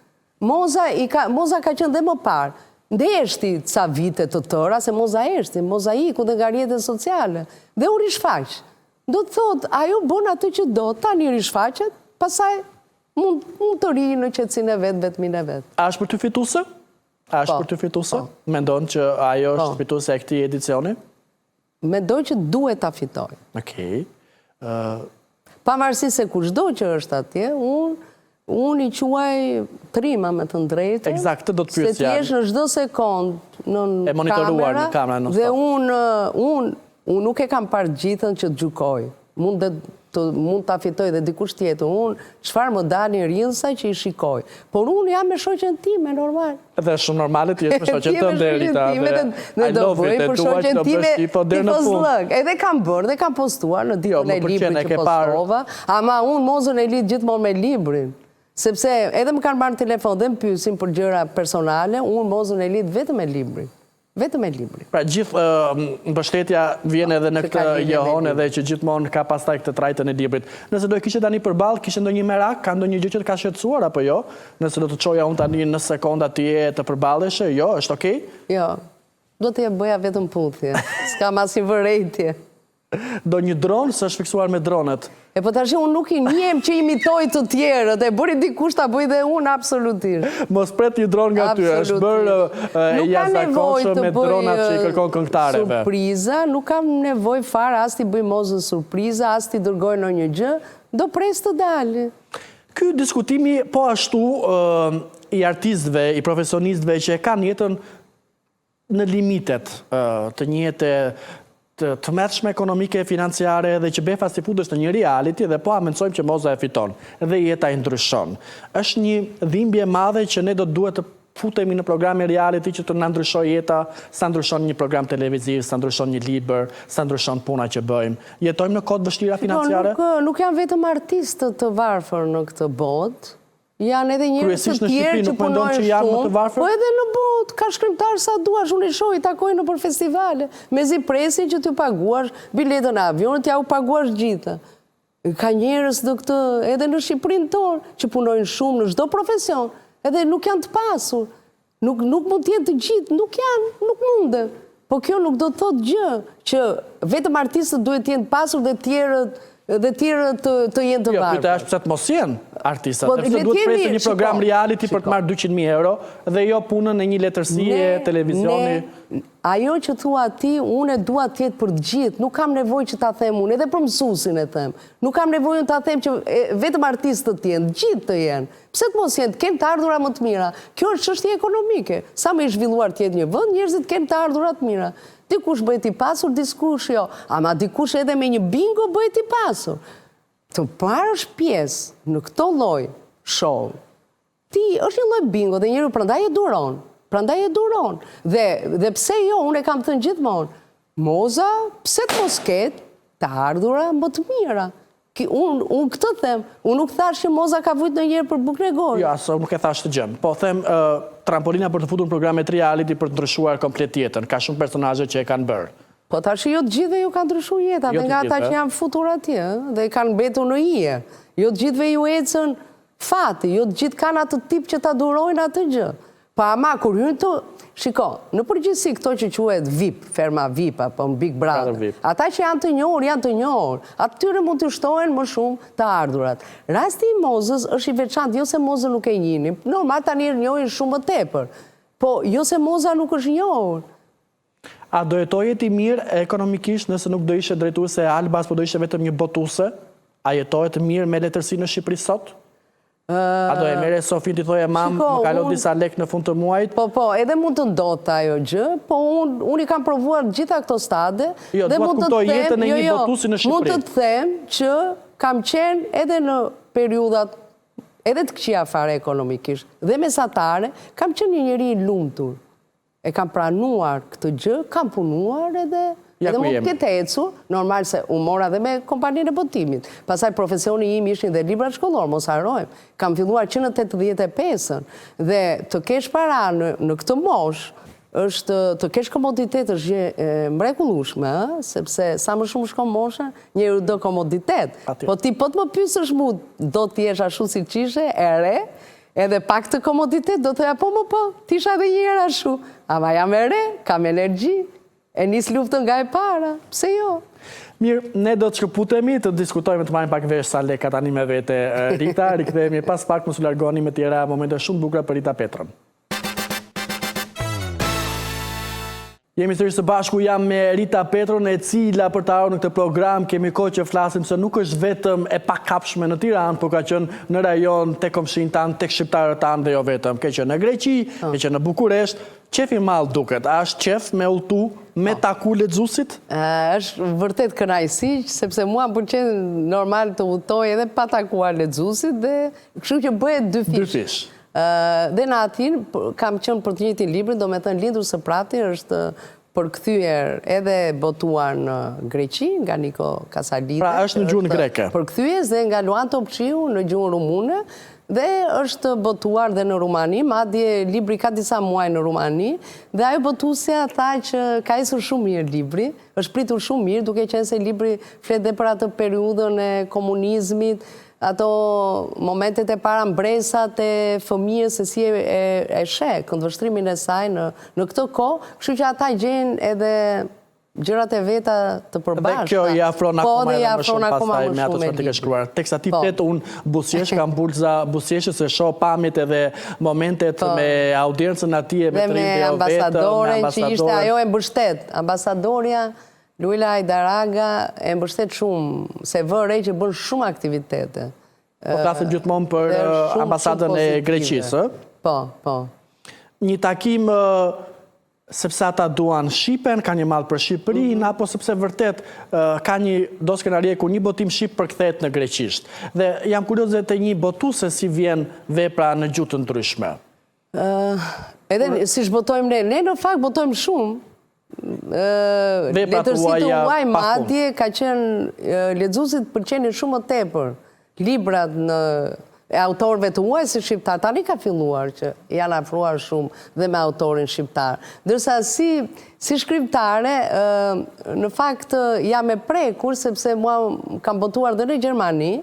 Moza ka qenë dhe më parë, ndeshti ca vite të tëra, se Moza eshti, mozaiku dhe nga rrjetet sociale, dhe u rishfaq. Do të thotë, ajo bën atë që do, tani rishfaqet, pastaj mund të rijë në qetësinë e vet, vetmin e vet. A është për të fituese? A është për të fituese? Mendon që ajo është fituese e këtij edicioni? Mendoj që duhet ta fitoj. Okej. Pavarësisht se kushdo që është atje, unë i quaj trima me të drejtë. Eksakt, do të pyesja. Se ti jesh në çdo sekond e monitoruar në kamera dhe unë nuk e kam parë gjithën që të gjykoj. Mund ta fitoj dhe dikush tjetër. Unë çfarë më dani rrjedhsa që i shikoj. Por unë jam me shoqen time, normal. Dhe shumë normale ti jesh me shoqen tënde, Rita. Dhe do bëj për shoqen time tifozllëk. Edhe kam bërë dhe kam postuar në ditën e librit që postova. Ama unë Mozën e lidh gjithmonë me librin. Sepse edhe më kanë marrë telefon dhe më pyesin për gjëra personale, unë Mozën e lidh vetëm me librin. Vetëm e libri. Pra gjithë mbështetja vjen edhe në këtë johon edhe që gjithmonë ka pastaj këtë trajtën e librit. Nëse do e kishe tani përballë, kishe ndonjë merak, ka ndonjë gjë që të ka shqetësuar apo jo? Nëse do të çoja unë tani në sekonda tje të përballeshe, jo, është okay? Jo. Do t'ja bëja vetëm puthje. S'kam asnjë vërejtje. Do një dron, s'është fiksuar me dronet? E po tash unë nuk i njem që imitoj të tjerët, e bëri dikush ta bëj dhe unë absolutisht. Mos pret një dron nga ty, është bërë jashtëzakonshëm me dronat që i kërkon këngëtarëve. Surpriza, nuk kam nevojë fare as t'i bëj Mozën surpriza, as t'i dërgoj në një gjë, do pres të dalë. Ky diskutimi po ashtu i artistëve, i profesionistëve që e kanë jetën në limitet të një jete të mërshme ekonomike e financiare dhe që befa si futës në një reality dhe po amencojmë që Moza e fiton dhe jeta i ndryshon. Është një dhimbje madhe që ne do të duhet të futemi në programe reality që të na ndryshoj jeta, sa ndryshon një program televiziv, sa ndryshon një libër, sa ndryshon puna që bëjmë. Jetojmë në kohë vështira financiare? Nuk janë vetëm artistët të varfër në këtë botë. Janë edhe njerëz të tjerë që punojnë shumë, po edhe në botë, ka shkrimtar sa duash, unë i shoh, i takoj nëpër festivale, mezi presin që t'ju paguash biletën e avionit, ja u paguash gjitha. Ka njerëz edhe në Shqipërinë tonë, që punojnë shumë në çdo profesion, edhe nuk janë të pasur. Nuk mund të jenë të gjithë, nuk janë, nuk mundën. Po kjo nuk do të thotë gjë, që vetëm artistët duhet të jenë të pasur dhe tjerët të jenë të varfër. Jo, pyetja është pse të mos jenë artistat, sepse duhet të presin një program reality për të marrë 200.000 euro dhe jo punën e një letërsie, televizioni. Ajo që thua ti, unë e dua të jetë për të gjithë, nuk kam nevojë që ta them unë, edhe për mësuesin e them. Nuk kam nevojë ta them që vetëm artistët të jenë, gjithë të jenë. Pse të mos jenë, kenë të ardhura më të mira. Kjo është çështje ekonomike. Sa më i zhvilluar të jetë një vend, njerëzit kenë të ardhura të mira. Dikush bëhet i pasur, dikush jo. Ama dikush edhe me një bingo bëhet i pasur. Të parësh pjesë në këto lloj show. Ti është një lloj bingo dhe njeriu prandaj e duron. Prandaj e duron. Dhe pse jo, unë e kam thënë gjithmonë. Moza, pse të mos ketë të ardhura më të mira? Unë këtë them, unë nuk thash që Moza ka vujt në njerë për Buknegor. Jo, asë nuk e thash të gjëmë. Po them trampolina për të futur në programet reality për të ndryshuar komplet jetën. Ka shumë personazhe që e kanë bërë. Po tash jo të gjithve ju kanë ndryshuar jetën, dhe nga ata që janë futur atje, dhe kanë mbetur në hije. Jo të gjithve ju ecën fati, jo të gjithë kanë atë tip që ta durojnë atë gjë. Pa ama kur hynë të... Shiko, në përgjithësi këto që quhet VIP, ferma VIP, apo në Big Brother, ata që janë të njohur, atyre mund të shtohen më shumë të ardhurat. Rasti i Mozës është i veçantë, jo se Moza nuk e njihni. Normal tani e njohin shumë më tepër, po jo se Moza nuk është njohur. A do jetohet i mirë ekonomikisht nëse nuk do ishe drejtuese e Albas, po do ishe vetëm një botuese? A jetohet mirë me letërsi në Shqipëri sot? A do e mere Sofin t'i thoje mam, më kalon disa lek në fund të muajt? Po, edhe mund të ndodhte ajo gjë, po unë i kam provuar gjitha këto stade. Jo, duhet kuptoj jetën e një botuesi në Shqipëri. Mund të them që kam qenë edhe në periudat, edhe të këqija fare ekonomikisht, dhe mesatare, kam qenë një njeri i lumtur. E kam pranuar këtë gjë, kam punuar edhe mund të ketë ecur, normal se u mora dhe me kompaninë e botimit. Pastaj profesioni im ishin dhe libra shkollor, mos harrojmë. Kam filluar që në 85-ën dhe të kesh para në këtë moshë, është të kesh komoditet është gjë mrekullueshme, sepse sa më shumë shkon mosha, njeriu do komoditet. Po ti po të më pyesësh mu, do të jesh ashtu siç ishe, e re, edhe pak të komoditet, do të thoya po, ti isha edhe një herë ashtu. Ama jam e re, kam energji, e nis luftën nga e para, pse jo? Mirë, ne do të shkëputemi, të diskutojmë të marrim pak vesh sa leka tani me vete Rita, rikthehemi pas pak, mos u largoni me tjera momente shumë bukura për Rita Petrën. Jemi sërish së bashku, jam me Rita Petrën, e cila për të ardhur në këtë program kemi kohë që flasim se nuk është vetëm e pakapshme në Tiranë, por ka qenë në rajon, tek komshinë tanë, tek shqiptarët tanë dhe jo vetëm. Ke qenë në Greqi, ke qenë në Bukuresht, qefi mall duket, a është qef me udhëtu, me taku lexuesit? Është vërtet kënaqësi, sepse mua më pëlqen normal të udhtoj edhe pa takuar lexuesit dhe kështu që bëhet dy fish. Dhe në atin, kam qenë për të njëjtin librin, do me thënë Lindur së Prati, është përkthyer edhe botuar në Greqi, nga Niko Kasalidis. Pra është në gjuhën greke. Përkthyes dhe nga Luan Topçiu në gjuhën rumune, dhe është botuar dhe në Rumani, madje libri ka disa muaj në Rumani, dhe ajo botuesja tha që ka ecur shumë mirë libri, është pritur shumë mirë, duke qenë se libri flet dhe për atë periudhën e komunizmit, ato momentet e para mbresat e fëmijës se si e sheh këndvështrimin e saj në këtë kohë, kështu që ata gjejnë edhe gjërat e veta të përbashkëta. Dhe kjo i afron akoma edhe më shumë pastaj me ato që ti ke shkruar. Teksa ti flet unë buzëqesh, kam burza buzëqeshë se shoh pamjet edhe momentet me audiencën atje me Trindje ambasadoren që ishte ajo e mbështet. Ambasadorja Luila Ajdaraga e mbështet shumë, se vë re që bën shumë aktivitete. Po flasim gjithmonë për ambasadën e Greqisë. Po. Një takim sepse ata duan Shqipen, ka një mall për Shqipërinë, apo sepse vërtet ka një do skenarie ku një botim shqip përkthehet në greqisht. Dhe jam kurioze te një botuese si vjen vepra në gjuhë të ndryshme. Edhe siç botojmë ne në fakt botojmë shumë. Letërsitë uaj madje ka qenë lexuesit pëlqenin shumë më tepër. Librat e autorëve të huaj si shqiptar, tani ka filluar që janë afruar shumë dhe me autorin shqiptar. Ndërsa si shkrimtare, në fakt jam e prekur, sepse mua kam botuar dhe në Gjermani,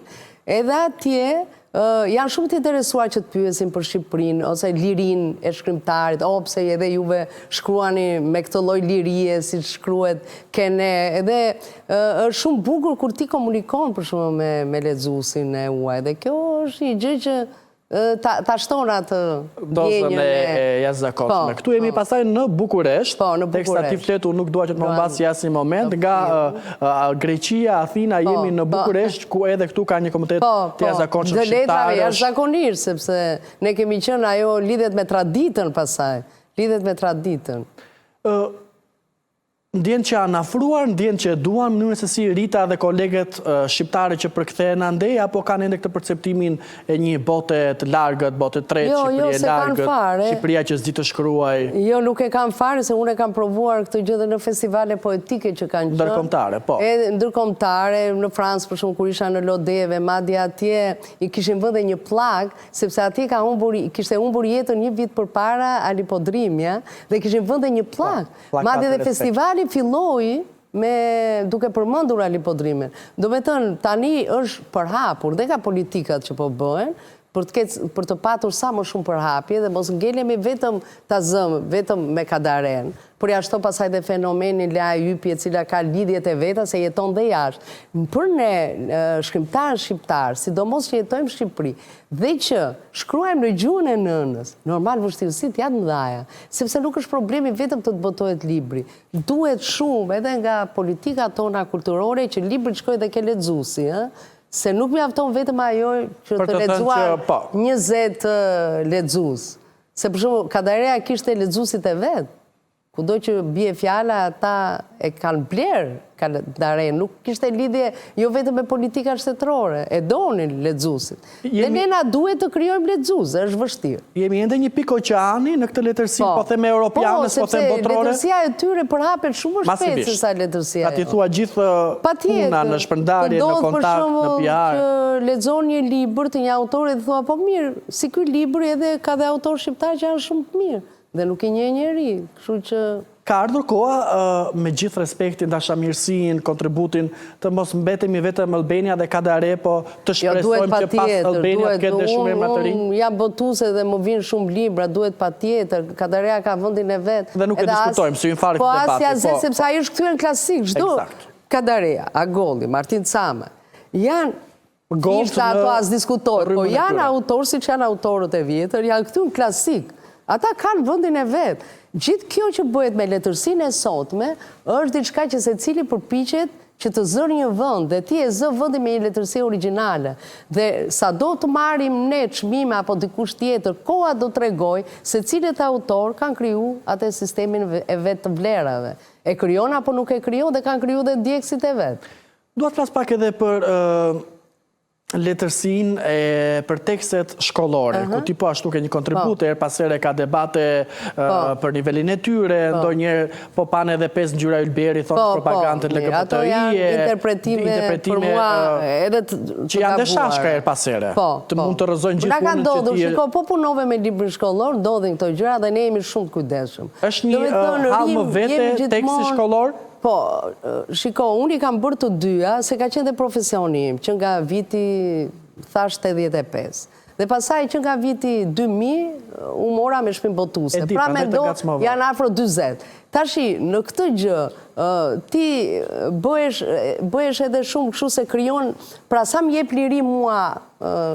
edhe atje janë shumë të interesuar që të pyesin për Shqipërinë, ose lirin e shkrimtarit, pse edhe juve shkruani me këtë lloj lirie, si shkruhet kene, edhe është shumë bukur kur ti komunikon për shumë me lexuesin e huaj, dhe kjo është një gjë që ta shton atë dozën e jashtëzakonshme. Këtu jemi pastaj në Bukuresht. Teksa ti fletu, nuk dua që të më mbas jasnjë moment, nga Greqia, Athina, jemi në Bukuresht, ku edhe këtu ka një komunitet të jashtëzakonshëm shqiptar. Dhe letrave jashtëzakonisht, sepse ne kemi qenë ajo lidhet me traditën pasaj. Lidhet me traditën. Ndjen që janë afruar, ndjen që duan, mënyrën se si Rita dhe kolegët shqiptare që përkthehen andej, apo kanë ende këtë perceptimin e një bote të largët, bote tretë, Shqipëria e largët, Shqipëria që s'di të shkruaj? Jo, nuk e kanë fare, se unë e kam provuar këtë gjë dhe në festivale poetike që kanë qenë. Ndërkombëtare, po. Ndërkombëtare, në Francë, për shumë, kur isha në Lodeve, madje atje i kishin vënë një pllak, sepse atje kishte humbur jetën një vit përpara Alipodrimja, dhe kishin vënë një pllak. Madje dhe festivali filloi duke përmendur Alipodrimin. Do me thënë, tani është përhapur dhe ka politikat që po bëhen, për të patur sa më shumë përhapje dhe mos ngelemi vetëm ta zëmë, vetëm me Kadaren, por jashto pasaj dhe fenomenin Lea Ypi, e cila ka lidhjet e veta se jeton dhe jashtë. Për ne shqiptar, sidomos që jetojmë në Shqipëri, dhe që shkruajmë në gjuhën e nënës, normal vështirësit janë mëdhaja, sepse nuk është problemi vetëm të botohet libri. Duhet shumë edhe nga politika tona kulturore që libri të shkojë dhe ke lexuesi, se nuk mjafton vetëm ajo që të lexuar 20 lexues. Se për shumë, Kadarea kishte lexuesit e vetë. Kudo që bie fjala, ata e kanë bler Kadaren, nuk kishte lidhje jo vetëm me politika shtetërore, e donin lexuesit. Dhe ne na duhet të krijojmë lexues, është vështirë. Jemi ende një pikë oqeani në këtë letërsi, po them europiane, po them botërore. Po, sepse letërsia e tyre përhapet shumë më shpejt se sa letërsia jote. Ati thua gjithë puna në shpërndarje, në kontakt, në PR. Që lexon një libër të një autori dhe thua, po mirë, si ky libër edhe ka dhe autor shqiptar që janë shumë të mirë. dhe nuk i njeh njeri, kështu që ka ardhur koha, me gjithë respektin, dashamirësinë, kontributin, të mos mbetemi vetëm Albania dhe Kadare, po të shpresojmë që pas Albania të ketë dhe shumë emra të rinj. Unë jam botuse dhe më vinë shumë libra, duhet patjetër. Kadarea ka vendin e vet. Dhe nuk e diskutojmë, si në fare po këtë debati. Asja zë, sepse ai është kthyer në klasik, çdo. Kadarea, Agolli, Martin Cama, janë ishta ato as diskutojnë, po janë autorë, si që janë autorët e vjetër, janë këtu në klasik. Ata kanë vendin e vetë. Gjithë kjo që bëhet me letërsinë e sotme, është diçka që secili përpiqet që të zërë një vend, dhe ti e zë vendin me një letërsi origjinale. Dhe sa do të marrim ne çmime apo dikush tjetër, koha do t'rregojë se cilët autor kanë kriju atë sistemin e vetë të vlerave. E krijon apo nuk e krijon dhe kanë kriju dhe djegësit e vet. Dua të flas pak edhe për letërsinë për tekstet shkollore, ku ti po ashtu ke një kontribut, her pas here ka debate për nivelin e tyre, ndonjëherë po pan edhe 5 ngjyra ylberi, thonë propagandën LGBTI. Ato janë interpretime për mua edhe që janë deshashka her pas here. Të mund të rrëzojnë gjithë punën. Na ka ndodhur, shiko, po punove me librin shkollor, ndodhin këto gjëra dhe ne jemi shumë të kujdesshëm. Është një hall më vete teksti shkollor? Po, shiko, unë i kam bërë të dyja, se ka qenë dhe profesioni im, që nga viti, thash 85. Dhe pasaj që nga viti 2000, u mora me shpim botuse. Pra me do, janë afro 20. Tashi, në këtë gjë, ti bëhesh edhe shumë kështu se kryon, pra sa më jep liri mua,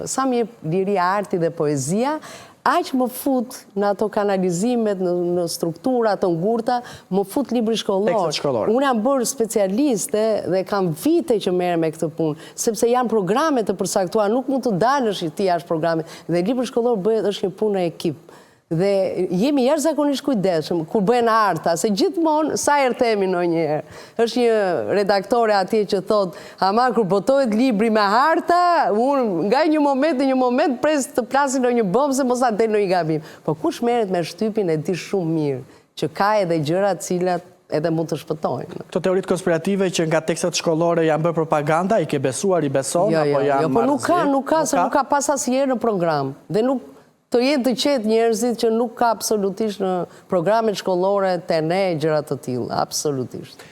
sa më jep liri arti dhe poezia, aq më fut në ato kanalizimet, në struktura të ngurta, më fut libri shkollor. Unë jam bërë specialiste dhe kam vite që merrem me këtë punë, sepse janë programe të përcaktuara, nuk mund të dalësh ti jashtë programit. Dhe libri shkollor bëhet është një punë e ekip. Dhe jemi jashtëzakonisht kujdesshëm kur bëhen arta, se gjithmonë sa herë themi ndonjëherë. Është një redaktore atje që thot, ama kur botohet libri me harta, unë nga një moment pres të plasin ndonjë bombë se mos ta del ndonjë gabim. Po kush merret me shtypin e di shumë mirë që ka edhe gjëra të cilat edhe mund të shpëtojnë. Këto teoritë konspirative që nga tekstet shkollore janë bërë propaganda, i ke besuar, i beson, apo janë po nuk ka, se nuk ka pas asnjëherë në program. Dhe nuk të jetë të qetë njerëzit që nuk ka absolutisht në programet shkollore të ne gjëra të tillë, absolutisht.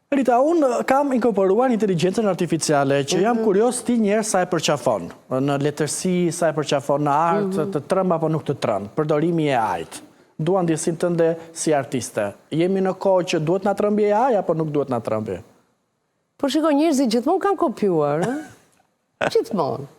Rita, unë kam inkorporuar inteligencën artificiale, që jam kurios ti njerë sa e përqafon, në letërsi, sa e përqafon në artë, të trëmb apo nuk të trëmb, përdorimi e AI-t. Duan ndjesin tënde si artiste. Jemi në kohë që duhet na trëmbi AI apo nuk duhet na trëmbi? Po shiko, njerëzit gjithmonë kanë kopjuar, gjithmonë.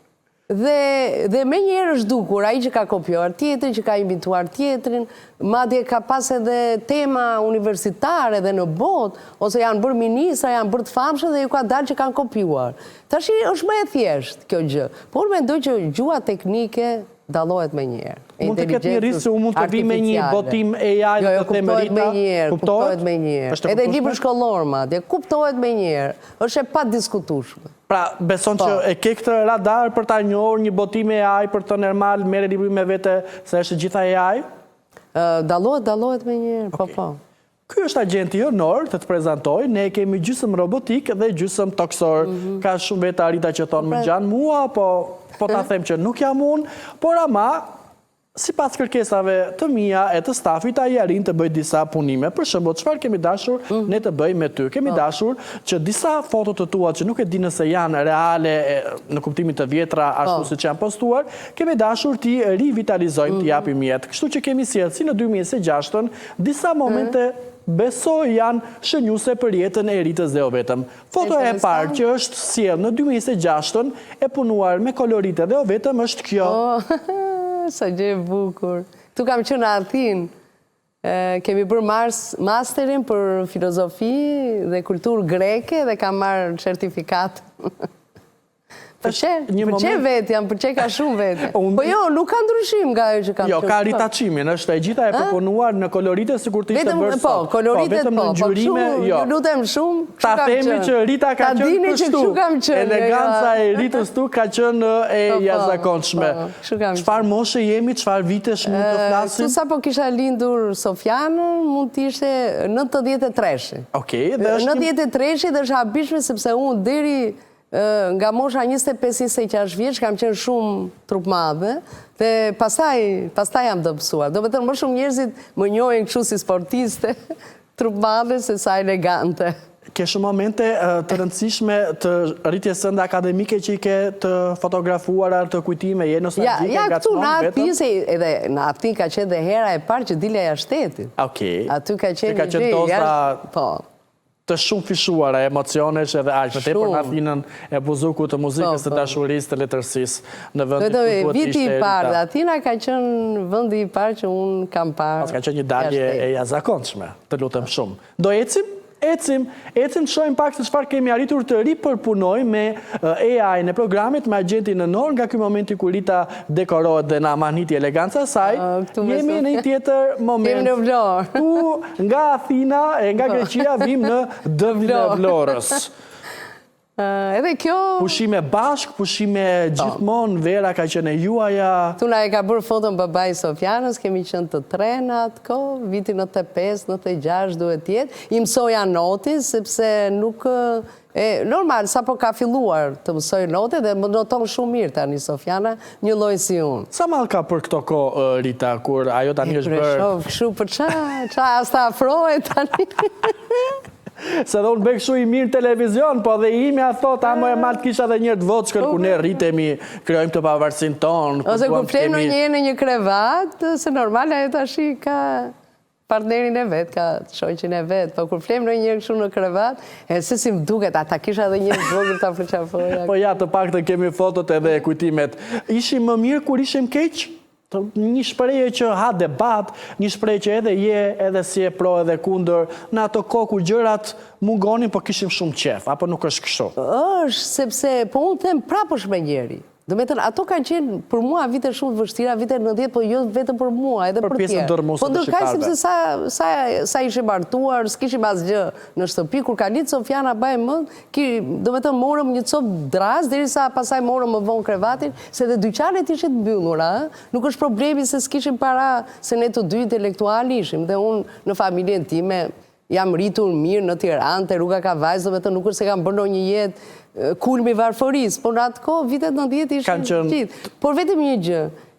Dhe me njerë është dukur, ai që ka kopjuar tjetrin, që ka imituar tjetrin, madje ka pas edhe tema universitare dhe në botë, ose janë bërë ministra, janë bërë të famshëm dhe ju ka dalë që kanë kopjuar. Tashi është më e thjeshtë kjo gjë, por mendoj që gjua teknike dallohet me njerë. Mund të ketë një risë se mund të vi me një botim AI dhe të theme Rita? Kuptohet me njerë. Edhe libri shkollor madje, kuptohet me njerë. Është e pa diskutueshme. Pra, beson që e ke këtë radar për ta njohur një botim AI për të normal, merre libri me vete se është gjitha AI? Dallohet me njerë, po. Ky është agenti honor të prezantoj, ne kemi gjysmë robotik dhe gjysmë toksor. Ka shumë veta Rita që thonë më gjanë mua, po ta them që nuk jam unë, por ama, si pas kërkesave të mia e të stafit, ai arrin të bëj disa punime. Për shembull, çfarë kemi dashur ne të bëjmë me ty? Kemi dashur që disa foto të tua që nuk e di nëse janë reale në kuptimin të vjetra ashtu siç janë postuar, kemi dashur ti rivitalizojmë, t'i japim jetë. Kështu që kemi sjellë si në 2006-ën disa momente besoj janë shënjuese për jetën e Ritës dhe jo vetëm. Foto e parë që është sjellë në 2006-ën e punuar me kolorite dhe jo vetëm është kjo. Sa gjë e bukur. Tu kam qenë në Athinë. Kemi bërë masterin për filozofi dhe kulturë greke dhe kam marrë certifikat. Përqe vetë, jam përqe ka shumë vetë. Po jo, nuk ka ndryshim nga ajo që kam qenë. Jo, ka ritaqimin, është e gjitha e përpunuar në kolorite si kur të ishte bërë sot. Po, koloritet po, po shumë, ju lutem shumë, ta themi që Rita ka qenë kështu. Eleganca e Ritës tu ka qenë e jashtëzakonshme. Çfarë moshe jemi, çfarë vitesh mund të flasim? Tu sa po kisha lindur Sofianën, mund të ishte 93. Okej, dhe është 93 dhe është habishme sepse unë deri nga mosha 25-26 vjeç kam qenë shumë trup madhe dhe pastaj jam dobësuar. Do të thënë më shumë njerëzit më njohin kështu si sportiste trup madhe se sa elegante. Ke shumë momente të rëndësishme të rritjes sënde akademike që i ke të fotografuara, të kujtime, je nostalgjike Ja, nga këtu çmon në vetëm? aty, edhe në aty ka qenë dhe hera e parë që dilja jashtë shtetit. Okej. Aty ka qenë Ka qenë doza po. të shumë fishuara, emocionesh edhe aq, për tepër në Athinën e buzukut të muzikës, të dashurisë, të letërsisë në vendin ku duhet Viti ishte i parë, Rita. Athina ka qenë vendi i parë që unë kam parë. Ka qenë një dalje e jashtëzakonshme, të lutem shumë. Do ecim të shojmë pak se çfarë kemi arritur të ripërpunoj me AI në programit, me agentin në Nor, nga ky momenti ku Rita dekorohet dhe na maniti eleganca saj. Jemi në një tjetër moment. Jemi në Vlorë. Ku nga Athina e nga Greqia vim në dëvin e Vlorës. Edhe kjo... Pushime bashk, pushime gjithmonë, Vera ka qenë e juaja. Tuna e ka bërë foton babai Sofianës, kemi qenë të tre në atë kohë, vitin 95, 96 duhet jetë. I mësoja notin, sepse nuk... Normal, sa po ka filluar të mësoj notin dhe më noton shumë mirë tani Sofiana, një lloj si unë. Sa mall ka për këto kohë, Rita, kur ajo tani është bërë... Kështu për qa asta afrohet tani... Se dhe unë bëjë kështu i mirë televizion, po dhe imi a thot, a më e malë kisha dhe njërë të voçkër, ku ne rritemi, kryojmë të pavarësin tonë. Ose ku flemë në një krevat, se normal ajo tashi ka partnerin e vetë, ka shoqin e vetë, po kur flemë në një kështu në krevat, se si më duket, ata kisha dhe njërë të vogël të përqafoja. Po ja, të pak të kemi fotot edhe kujtimet. Ishim më mirë kur ishim keq? Një shprehje që ha debat, një shprehje që edhe je, edhe si e pro edhe kundër, në ato kohë kur gjërat mungonin, po kishim shumë qef, apo nuk është kështu? Është, sepse, po unë them prapë është me njeri. Do me thënë, ato kanë qenë për mua vite shumë vështira, vite 90, po jo vetëm për mua, edhe për pjesën tjerë. dërmuese Po të ndërkaj shqiptarëve. sepse sa ishim martuar, s'kishim asgjë në shtëpi, kur ka litë Sofiana baj mend, do me thënë morëm një copë dras, derisa pasaj morëm më vonë krevatin, se dhe dyqanet ishin të mbyllura, nuk është problemi se s'kishim para, se ne të dy intelektual ishim, dhe unë në familjen time jam rritur mirë në Tiranë, te rruga Kavajës, do me thënë nuk është se kam bërë një jetë kulmi varfërisë, por në atë kohë, vitet 90 ishin gjithë. Por vetëm një gjë,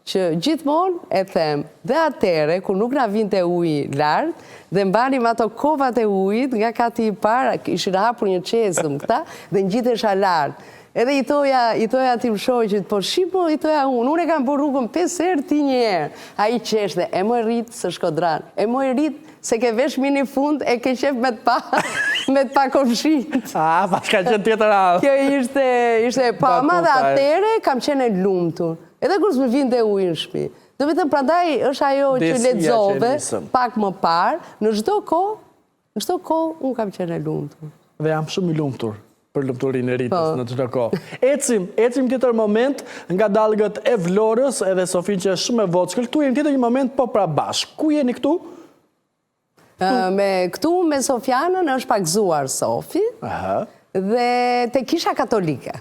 që gjithmonë e them, dhe atere, kur nuk na vinte uji lartë, dhe mbanim ato kovat e ujit, nga kati i parë, ishin hapur një qesëm këta, dhe ngjitesha lartë. Edhe i toja tim shoqit, po shqipo i toja unë e kam bërë rrugën 5 herë, ti një herë. A i qeshte, e më rritë së Shkodran, e më rritë se ke vesh mini fund, e ke qef me të pa komshit. Pas ka qenë tjetër radhë. Kjo ishte, po ama dhe atere kam qenë e lumtur. Edhe kur s'më vinte ujë në shtëpi. Do vetëm prandaj është ajo që lexove pak më parë, në çdo kohë unë kam qenë e lumtur. Dhe jam shumë i lumtur për lumturinë e Ritës në çdo kohë. Ecim tjetër moment nga dallgët e Vlorës, edhe Sofin që është shumë e voçkël. Këtu jemi tjetër një moment po pra bashk. Ku jeni këtu? Këtu me Sofianën është pak gëzuar Sofi dhe te kisha katolike.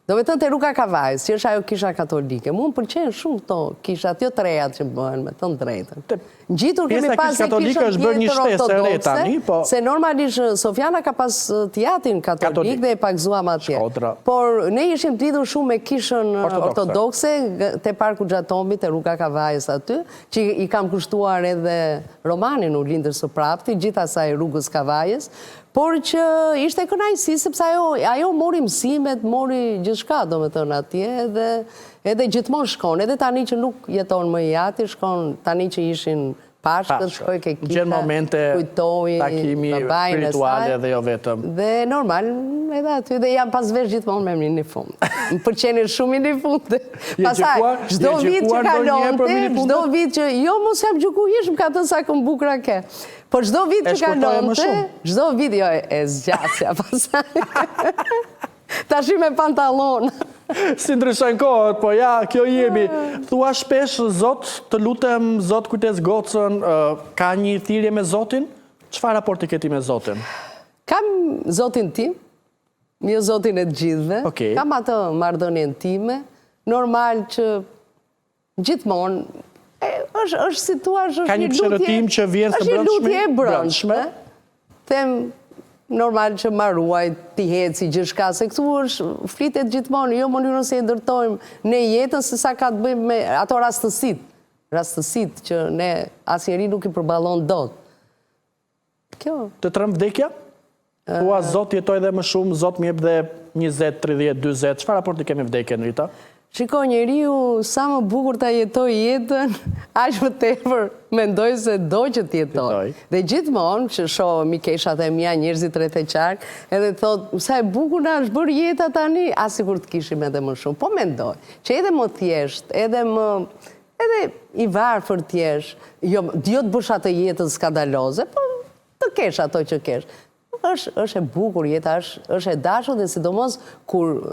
Do me thënë te rruga Kavajës, që është ajo kisha katolike. Mu më pëlqenë shumë to kishat, jo trejat që bëhen, me thënë drejtën. Gjitur kemi pas e kishën tjetër ortodokse, se normalisht Sofiana ka pas teatrin katolik dhe e pagzuam atje. Por ne ishim lidhur shumë me kishën ortodokse, te parku Xhatomit, te rruga Kavajës aty, që i kam kushtuar edhe romanin u lindër së prapti, gjithasaj rrugës Kavajës, por që ishte kënaqësi, sepse ajo mori mësimet, mori gjithçka, do me thënë atje, edhe gjithmonë shkon, edhe tani që nuk jeton më i ati, shkon tani që ishin Pashkët, shkoj ke kisha, gjenë momente takimi spirituale dhe jo vetëm. Dhe normal, edhe aty, dhe jam pas vesh gjithmonë me mini fund. Më përqenir shumë mini fund. Pasaj, çdo vit që kalonte, çdo vit që, jo mos jam gjuku ish, më ka të sa këm bukra ke. Por çdo vit që kalonte, çdo vit, jo, e zgjasja pasaj. Ta shi me pantalon. Si ndryshojnë kohët, po ja, kjo jemi. Thua shpesh, Zot, të lutem, Zot kujtes gocën, ka një thirrje me Zotin? Çfarë raporti ke ti me Zotin? Kam Zotin tim, jo Zotin e të gjithëve. Kam atë marrëdhënien time. Normal që gjithmonë, është si thua, është një lutje. Ka një pëshërëtim që vjen së brendshme? Është një lutje e brendshme. Them, normal që marruaj, t'i heci gjithçka, se këtu është flitet gjithmonë, jo mënyrën se e ndërtojmë ne jetën, se sa ka të bëjmë me ato rastësit që ne asnjëri nuk i përballon dot. Kjo. Të trëm vdekja? Thua, Zot jetoj dhe më shumë, Zot më jep dhe 20, 30, 40, çfarë raporti kemi vdekjen, Rita? Shiko, njeriu sa më bukur ta jetoj jetën, aq më tepër mendoj se do që t'jetoj. Dhe gjithmonë që shoh mikeshat e mia, njerëzit rreth e qark, edhe thot, sa e bukur na është bërë jeta tani, as sikur të kishim edhe më shumë. Po mendoj që edhe më thjesht, edhe i varfër thjesht, jo të bësh atë jetën skandaloze, po të kesh ato që kesh. është e bukur, jeta është e dashur dhe sidomos kur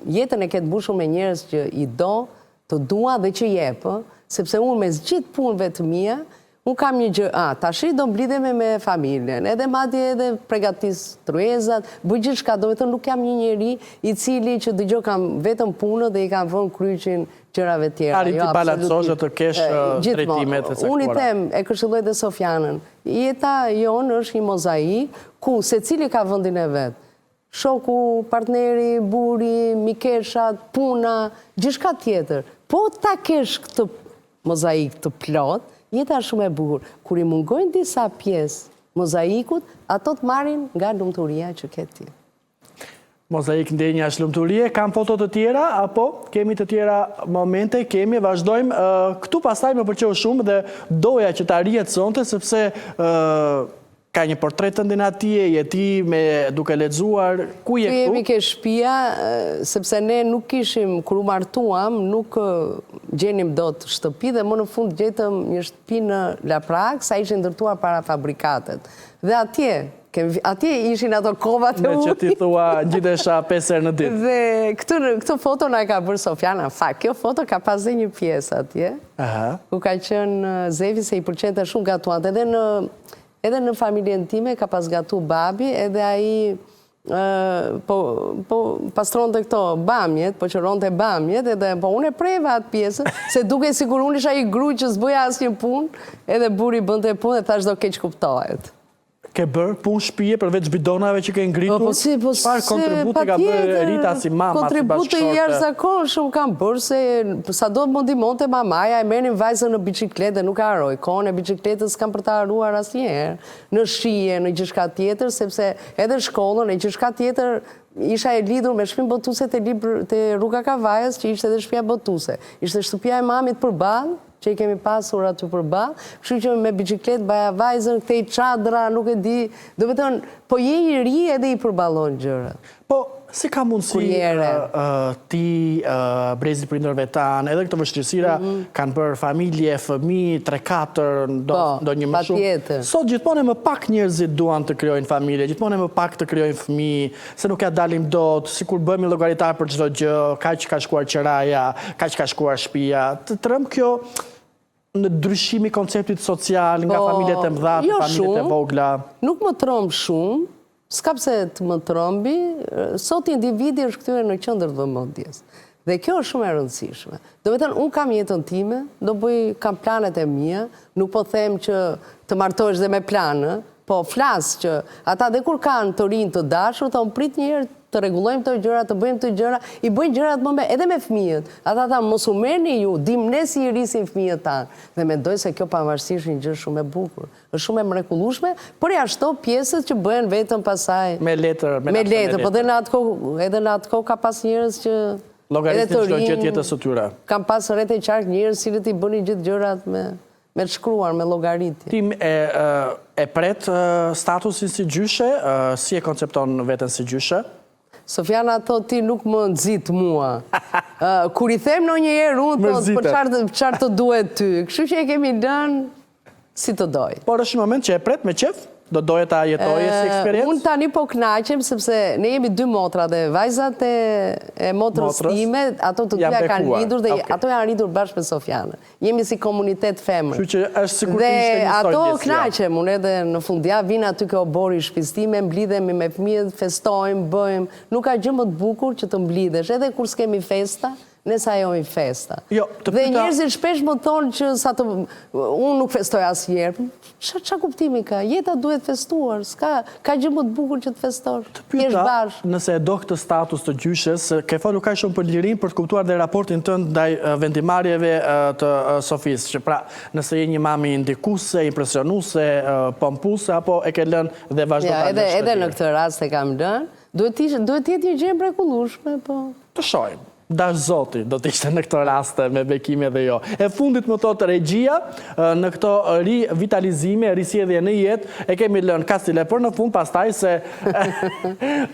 jetën e ketë mbushur me njerëz që i do, të dua dhe që jep, sepse unë me gjithë punëve të mia, unë kam një gjë, tashi do mblidhemi me familjen, edhe madje edhe përgatis truezat, bëj gjithçka, do të thënë nuk jam një njeri i cili që dëgjoj kam vetëm punën dhe i kam vënë kryqin gjërave tjera. Ari ti balancosh të kesh drejtimet e caktuara. Unë i them, e këshilloj dhe Sofianën, jeta jonë është një mozaik ku secili ka vendin e vet. Shoku, partneri, buri, mikeshat, puna, gjithçka tjetër. Po ta kesh këtë mozaik të plot, jeta është shumë e bukur. Kur i mungojnë disa pjesë mozaikut, ato të marrin nga lumturia që ke ti. Mozaik ndenja është lumturie, kam foto të tjera, apo kemi të tjera momente, vazhdojmë. Këtu pastaj më pëlqeu shumë dhe doja që ta rihet sonte, sepse ka një portret të ndën atje, je ti duke lexuar, ku je këtu? Jemi ke shtëpia, sepse ne nuk kishim, kur u martuam, nuk gjenim dot shtëpi dhe më në fund gjetëm një shtëpi në Laprak, sa ishin ndërtuar para fabrikatet. Dhe atje ishin ato kovat e ujit. Me që ti thua ngjitesha 5 herë në ditë. Dhe këtë foto na ka bërë Sofiana. Fakt, kjo foto ka pas dhe një pjesë atje, ku ka qenë Zevi se i pëlqente shumë gatuante. Edhe në familjen time ka pas gatu babi, edhe ai pastronte këto bamjet, po qëronte bamjet, edhe po unë e preva atë pjesë, se duke sigur unë isha i gruaj që s'bëja asnjë punë, edhe buri bënte punë dhe thash do keq kuptohet. Ke bërë punë shtëpie përveç bidonave që ke ngritur? Çfarë kontributi ka bërë Rita si mama, si bashkëshorte? Kontributi jashtëzakonshëm kam bërë, se sado më ndihmonte mamaja, e merrnin vajzën në biçikletë, nuk e harroj. Kohën e biçikletës s'kam për ta harruar asnjëherë. Në shije, në gjithçka tjetër, sepse edhe shkollën e gjithçka tjetër isha e lidhur me shtëpinë botuese te Rruga Kavajës, që ishte edhe shtëpia botuese. Ishte shtëpia e mamit përballë, që i kemi pasur aty përballë, kështu që me biçikletë baja vajzën, këtej çadra, nuk e di, do të thënë, po je i ri edhe i përballon gjërat. Po, si ka mundësi ti, brezi prindërve tanë, edhe këto vështirësira kanë bërë familje, fëmijë, 3-4, ndonjë më shumë. Sot gjithmonë më pak njerëzit duan të krijojnë familje, gjithmonë më pak të krijojnë fëmijë, se nuk ja dalim dot, sikur bëhemi llogaritar për çdo gjë, kaq ka shkuar qiraja, kaq ka shkuar shtëpia. Të trëm kjo në ndryshimi konceptit social nga familjet e mëdha te familjet e vogla. Nuk më tromb shumë. S'ka pse të më trombi, sot individi është kthyer në qendër të vëmendjes. Dhe kjo është shumë e rëndësishme. Do të thënë, unë kam jetën time, kam planet e mia, nuk po them që të martohesh dhe me planë, po flas që ata dhe kur kanë të rinj të dashur, thonë prit një herë të rregullojmë këto gjëra, të bëjmë këto gjëra, i bëjnë gjërat edhe me fëmijët. Ata thanë mos u merrni ju, dim ne si i risin fëmijët tanë. Dhe mendoj se kjo pavarësisht një gjë shumë e bukur. Është shumë e mrekullueshme, por ja shto pjesët që bëhen vetëm pasaj. Me letër, po edhe në atë kohë ka pas njerëz që llogaritin çdo gjë jetës së tyre. Kam pas rreth e qark njerëz cilët i bënin gjithë gjërat me të shkruar, me llogaritje. Ti e pret statusin si gjyshe, si e koncepton veten si gjyshe? Sofiana thot ti nuk më nxit mua. Kur i them ndonjëherë unë thot për çfarë të duhet ty. Kështu që e kemi lënë si të doj. Por është një moment që e pret me qef? Do doje ta jetoje si eksperiencë? Unë tani po kënaqem sepse ne jemi 2 motra dhe vajzat e motrës time, ato të dyja kanë lindur dhe ato janë rritur bashkë me Sofianën. Jemi si komunitet femër. Kështu që është sikur të ishte një ato kënaqem, unë edhe në fundjavë vin aty ke obori i shtëpisë time, mblidhemi me fëmijët, festojmë, bëjmë. Nuk ka gjë më të bukur që të mblidhesh, edhe kur s'kemi festa, ne sajojnë festa. Dhe njerëzit shpesh më thonë që unë nuk festoj asnjëherë. Ç'a kuptimi ka? Jeta duhet festuar, ka gjë më të bukur që të festosh. Të pyeta, nëse e do këtë status të gjyshes, ke folur kaq shumë për lirinë për të kuptuar dhe raportin tënd ndaj vendimarrjeve të Sofisë, që pra nëse je një mami ndikuese, impresionuese, pompuese apo e ke lënë dhe vazhdo ta lësh. Edhe në këtë rast e kam lënë. Duhet të jetë një gjë e mrekullueshme, po. Të shohim. Dash Zoti do të ishte në këto raste me bekime dhe jo. E fundit më thotë regjia, në këto rivitalizime, risjedhje në jetë, e kemi lënë kastile për në fund, pastaj se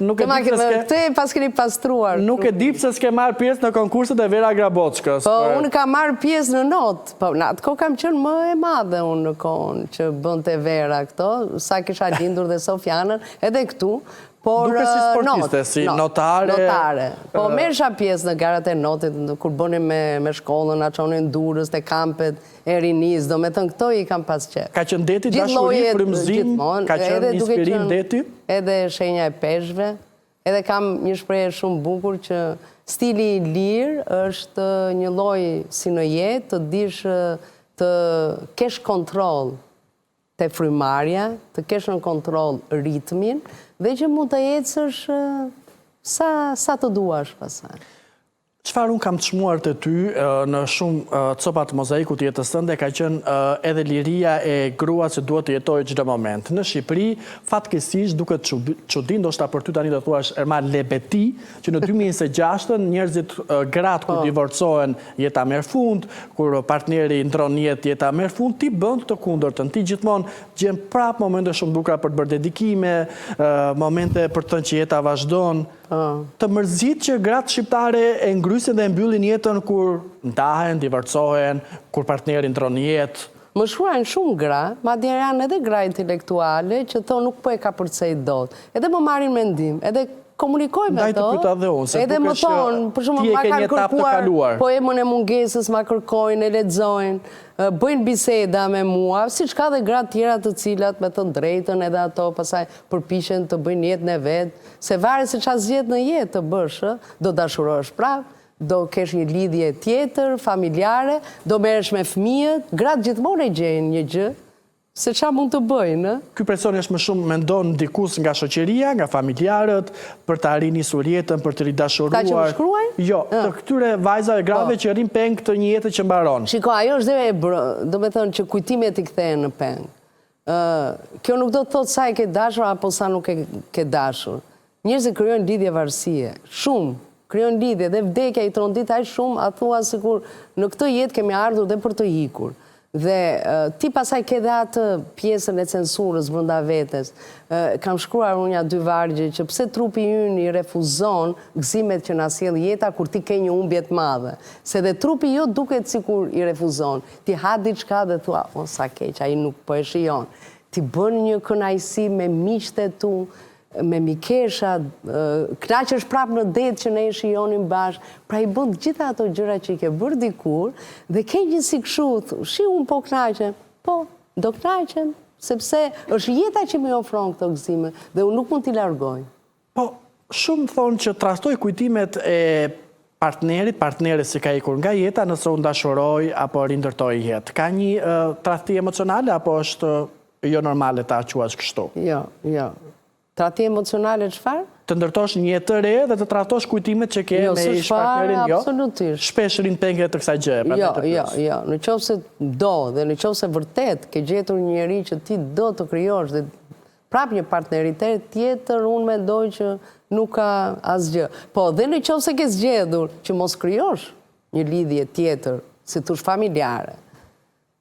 nuk e dip se Te pas keni pastruar. Nuk e dip se s'ke marrë pjesë në konkurset e Vera Grabockës. Po, unë kam marrë pjesë në notë. Po, në atë kohë kam qenë më e madhe unë në kohën që bënte Vera këto, sa kisha lindur dhe Sofianën, edhe këtu. Duke si sportiste, si notare. Po merrsha pjesë në garat e notit, kur bënim me shkollën, na çonin Durrës, te kampet e rinis, do me thënë këto i kam pas qef. Ka qenë deti, dashuri, frymëzim, ka qenë inspirim deti? Edhe shenja e peshve, edhe kam një shprehje shumë bukur që stili i lirë është një lloj si në jetë, të dish të kesh kontroll te frymarrja, të kesh në kontroll ritmin, dhe që mund të ecësh sa të duash pasaj. Çfarë unë kam të çmuar të ty në shumë copat mozaikut të jetës tënde ka qenë edhe liria e gruas që duhet të jetojë çdo moment. Në Shqipëri, fatkeqësisht duket çudi, ndoshta për ty tani do thuash Ermal Lebeti, që në 2026 njerëzit gratë kur divorcohen jeta merr fund, kur partneri ndron jetë jeta merr fund, ti bën të kundërtën. Ti gjithmonë gjen prap momente shumë bukura për të bërë dedikime, momente për të thënë që jeta vazhdon. Të mërzit që gratë shqiptare e ngrysin dhe e mbyllin jetën kur ndahen, divorcohen, kur partneri ndron jetë. Më shkruajnë shumë gra, madje janë edhe gra intelektuale që thonë nuk po e ka përcej dot. Edhe më marrin mendim, edhe komunikojmë me to. Edhe më thonë, për shumë ma kanë kërkuar poemën e mungesës, ma kërkojnë, e lexojnë, bëjnë biseda me mua, siç ka dhe gra tjera të cilat me të drejtën edhe ato pasaj përpiqen të bëjnë jetën e vet, se varet se çfarë zgjedh në jetë të bësh, do dashurohesh prap, do kesh një lidhje tjetër, familjare, do merresh me fëmijët, gratë gjithmonë e gjejnë një gjë, se qa mund të bëjnë. Ky person është më shumë mendon ndikus nga shoqëria, nga familjarët, për të arrisur jetën, për të ridashuruar. Ta që më shkruajnë? Jo, të këtyre vajzave grave që rrin peng të një jete që mbaron. Shiko, ajo është dhe e bërë, do me thënë që kujtimet i kthehen në peng. Kjo nuk do të thotë sa e ke dashur apo sa nuk e ke dashur. Njerëzit krijojnë lidhje varësie, shumë. Krijojnë lidhje dhe vdekja i trondit aq shumë, a thua sikur në këtë jetë kemi ardhur dhe për të ikur. Dhe ti pasaj ke dhe atë pjesën e censurës brenda vetes. Kam shkruar unë ja 2 vargje që pse trupi ynë i refuzon gëzimet që na sjell jeta kur ti ke një humbje të madhe. Se dhe trupi jo duket sikur i refuzon. Ti ha diçka dhe thua, o sa keq, ai nuk po e shijon. Ti bën një kënaqësi me miqtë tu, me mikesha, knaqesh prap në det që ne e shijonim bashkë, pra i bën gjitha ato gjëra që i ke bërë dikur, dhe ke një si kështu, shi unë po knaqem, po, do knaqem, sepse është jeta që më ofron këto gëzime, dhe unë nuk mund t'i largoj. Po, shumë thonë që trastoj kujtimet e partnerit si ka ikur nga jeta nëse unë dashuroj apo rindërtoj jetë. Ka një tradhti emocionale apo është jo normale ta quash kështu? Jo. Tradhti emocionale çfarë? Të ndërtosh një jetë të re dhe të trahtosh kujtimet që ke me ish partnerin, jo? Absolutisht. Shpesh rin penge të kësaj gjë. Jo. Në qoftë se do dhe në qoftë se vërtet ke gjetur një njerëz që ti do të krijosh dhe prap një partneritet tjetër, unë mendoj që nuk ka asgjë. Po, dhe në qoftë se ke zgjedhur që mos krijosh një lidhje tjetër, si thosh familjare,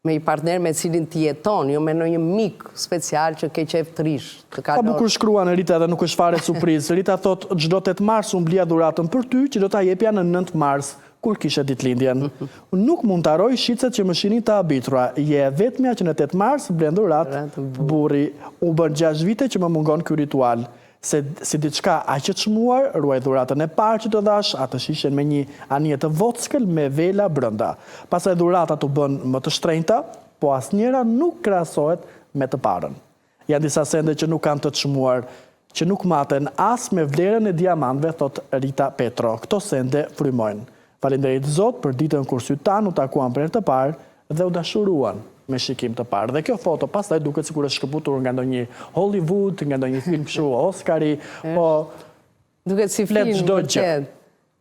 me i partner me cilin ti jeton, jo me një mik special që ke qef të rish. Sa bukur shkruan Rita dhe nuk është fare surprizë. Rita thot, çdo 8 mars unë blija dhuratën për ty, që do ta jepja në 9 mars, kur kishe ditëlindjen. Nuk mund të haroj shitset që më shinin të abitura. Je vetmja që në 8 mars blen dhuratë burri. U bën 6 vite që më mungon ky ritual. Se si diçka aq e çmuar, ruaj dhuratën e parë që të dhash, atë shishen me një anije të vockël me vela brenda. Pastaj dhurata u bën më të shtrenjta, po asnjëra nuk krahasohet me të parën. Janë disa sende që nuk kanë të çmuar, që nuk maten as me vlerën e diamantëve, thot Rita Petro. Këto sende frymojnë. Faleminderit Zot për ditën kur sy tanë u takuan për herë të parë dhe u dashuruan me shikim të parë. Dhe kjo foto pastaj duket sikur është shkëputur nga ndonjë Hollywood, nga ndonjë film kështu Oscari, po duket si film çdo gjë.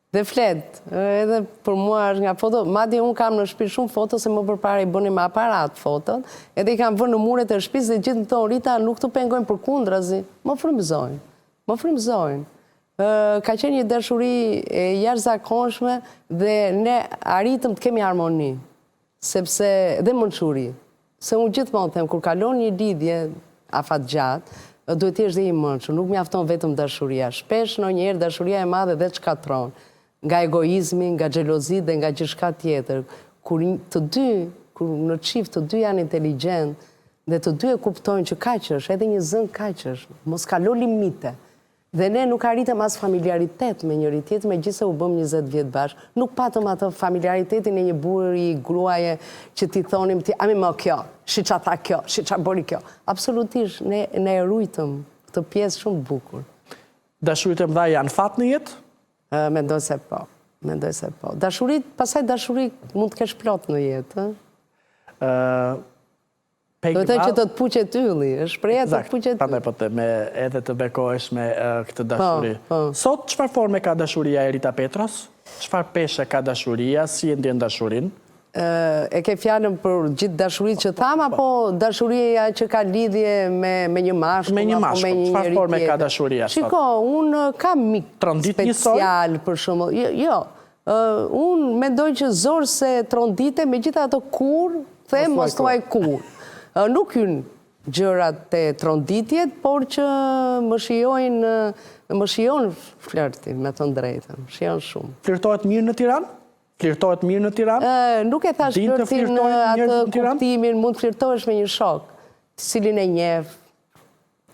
Dhe flet, edhe për mua është nga foto, madje unë kam në shtëpi shumë foto se më përpara i bëni me aparat fotot, edhe i kam vënë në muret e shtëpisë dhe gjithë këto Rita nuk të pengojnë përkundrazi, më frymëzojnë. Ka qenë një dashuri e jashtëzakonshme dhe ne arritëm të kemi harmoni, sepse dhe mençuri. Se unë gjithmonë them kur kalon një lidhje afatgjatë, duhet të jesh dhe i mençur, nuk mjafton vetëm dashuria. Shpesh ndonjëherë dashuria e madhe dhe çkatron, nga egoizmi, nga xhelozi dhe nga gjithçka tjetër. Kur në çift të dy janë inteligjent dhe të dy e kuptojnë që kaq është, edhe një zën kaq është, mos kalo limite. Dhe ne nuk arritëm as familiaritet me njëri tjetrin, megjithëse u bëm 20 vjet bashkë. Nuk patëm atë familiaritetin e një burri, gruaje që ti thonim ti, ami më kjo, shi qa tha kjo, shi qa bëri kjo. Absolutisht, ne e rujtëm këtë pjesë shumë bukur. Dashurit e mëdha janë fat në jetë? Mendoj se po. Pastaj dashurit mund të kesh plot në jetë. Do të që të të puqet ylli, është shpreha të të puqet ylli. Prandaj po të edhe të bekohesh me këtë dashuri. Sot, çfarë forme ka dashuria e Rita Petros? Çfarë peshe ka dashuria? Si e ndjen dashurinë? E ke fjalën për gjithë dashuritë që tham, apo dashuria që ka lidhje me një mashkull? Me një mashkull, çfarë forme ka dashuria sot? Shiko, unë kam mik special për shembull. Jo, unë mendoj që zorë se trondite, megjithatë kur, them mos thuaj kur. Nuk hynë gjërat e tronditjet, por që më shijon flirtin, me të drejtën, shijon shumë. Flirtohet mirë në Tiranë? Nuk e thash flirtin atë kuptimin, mund flirtohesh me një shok, cilin e njeh,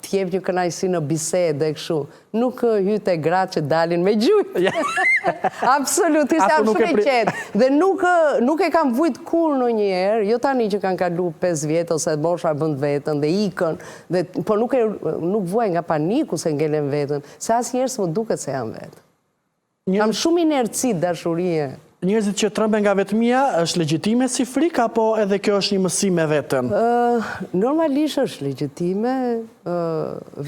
t'jep një kënaqësi në bisedë e kështu. Nuk hyte gratë që dalin me gjujë. Absolutisht, jam shumë e qetë. Dhe nuk e kam vujt kur në njerë, jo tani që kanë kalu 5 vjetë ose mosha bënd vetën dhe ikën, po nuk vuaj nga paniku se ngelen vetën, se asë njerës më duket se jam vetë. Kam shumë inerci dashurie. Njerëzit që tremben nga vetmia, është legjitime si frikë, apo edhe kjo është një mësim me veten? Normalisht është legjitime,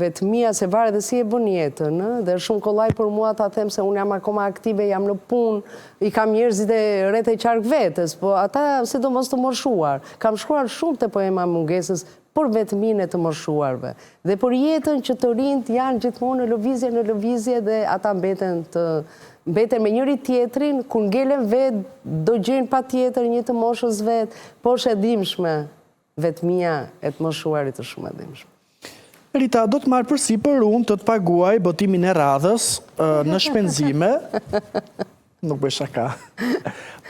vetmia se varet dhe si e bën jetën, dhe shumë kollaj për mua ta them se unë jam akoma aktive, jam në punë, i kam njerëzit e rreth e qark vetes, po ata sidomos të moshuar. Kam shkruar shumë te poema mungesës për vetminë e të moshuarve, dhe për jetën që të rinjt janë gjithmonë në lëvizje dhe ata mbeten me njëri tjetrin, kur ngelen vetë, do gjejnë pa tjetër një të moshës vetë, po është edhimshme, vetmia e të moshuarit është shumë edhimshme. Rita, do të marrë përsipër unë të të paguaj botimin e radhës në shpenzime, nuk bëj shaka,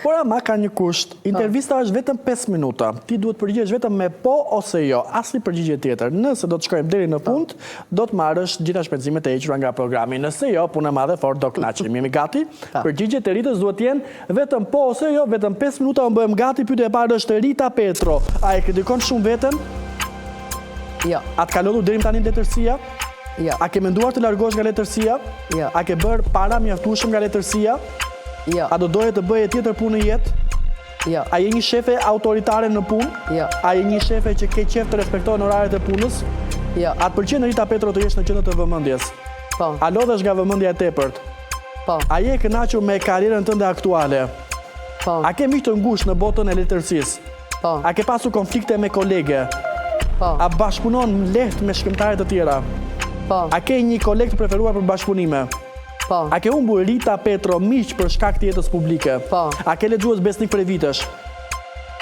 por ama ka një kusht, intervista është vetëm 5 minuta, ti duhet përgjigjesh vetëm me po ose jo, asnjë përgjigje tjetër. Nëse do të shkojmë deri në fund, do të marrësh gjitha shpenzimet e hequra nga programi. Nëse jo, punë madhe fort do kënaqemi. Jemi gati? Përgjigjet e Ritës duhet të jenë vetëm po ose jo, vetëm 5 minuta u bëjmë gati. Pyetja e parë është Rita Petro. A e kritikon shumë veten? Jo. A të ka lodhur deri tani letërsia? Jo. A ke menduar të largohesh nga letërsia? Jo. A ke bërë para mjaftueshëm nga letërsia? Jo. A do doje të bëje tjetër punë në jetë? Jo. A je një shefe autoritare në punë? Jo. A je një shefe që ke qef të respektojnë oraret e punës? Jo. A të pëlqen Rita Petro të jesh në qendër të vëmendjes? Po. A lodhesh nga vëmendja e tepërt? Po. A je e kënaqur me karrierën tënde aktuale? Po. A ke miq të ngushtë në botën e letërsisë? Po. A ke pasur konflikte me kolege? Po. A bashkëpunon lehtë me shkrimtarë të tjera? Po. A ke një koleg të preferuar për bashkëpunime? Po. A ke humbur Rita Petro miq për shkak të jetës publike? Po. A ke lexues besnik prej vitesh?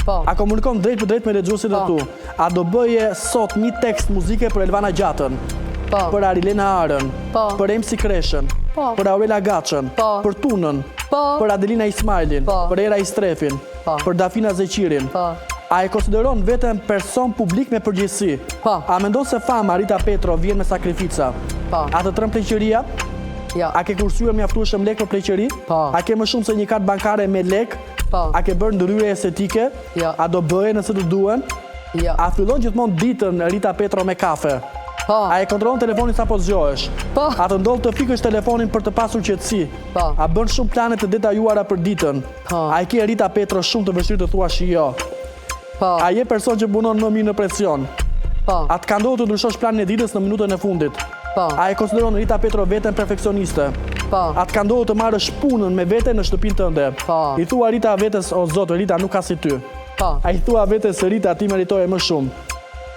Po. A komunikon drejt për drejt me lexuesit e tu? A do bëje sot një tekst muzike për Elvana Gjatën? Po. Për Arilena Arën? Po. Për MC Kreshën? Po. Për Aurela Gaçën? Po. Për Tunën? Po. Për Adelina Ismailin? Po. Për Era Istrefin? Po. Për Dafina Zeqirin? Po. A e konsideron veten person publik me përgjegjësi? Po. A mendon se fama Rita Petro vjen me sakrifica? Po. A të tremb pleqëria? Jo. A ke kursuar mjaftueshëm lek për pleqëri? Po. A ke më shumë se një kartë bankare me lek? Po. A ke bërë ndryrje estetike? Jo. A do bëje nëse të duhen? Jo. A fillon gjithmonë ditën Rita Petro me kafe? Po. A e kontrollon telefonin sa po zgjohesh? Po. A të ndodh të fikësh telefonin për të pasur qetësi? Po. A bën shumë plane të detajuara për ditën? Po. A e ke Rita Petro shumë të vështirë të thuash jo? Po. A je person që punon më mirë në presion? Po. A të ka ndodhur të ndryshosh planin e ditës në minutën e fundit? Po. A e konsideron Rita Petro veten perfeksioniste? Po. A të ka ndodhur të marrësh punën me vete në shtëpinë tënde? Po. I thua Rita vetes, o Zot, Rita nuk ka si ty. Po. A i thua vetes Rita ti meritoje më shumë?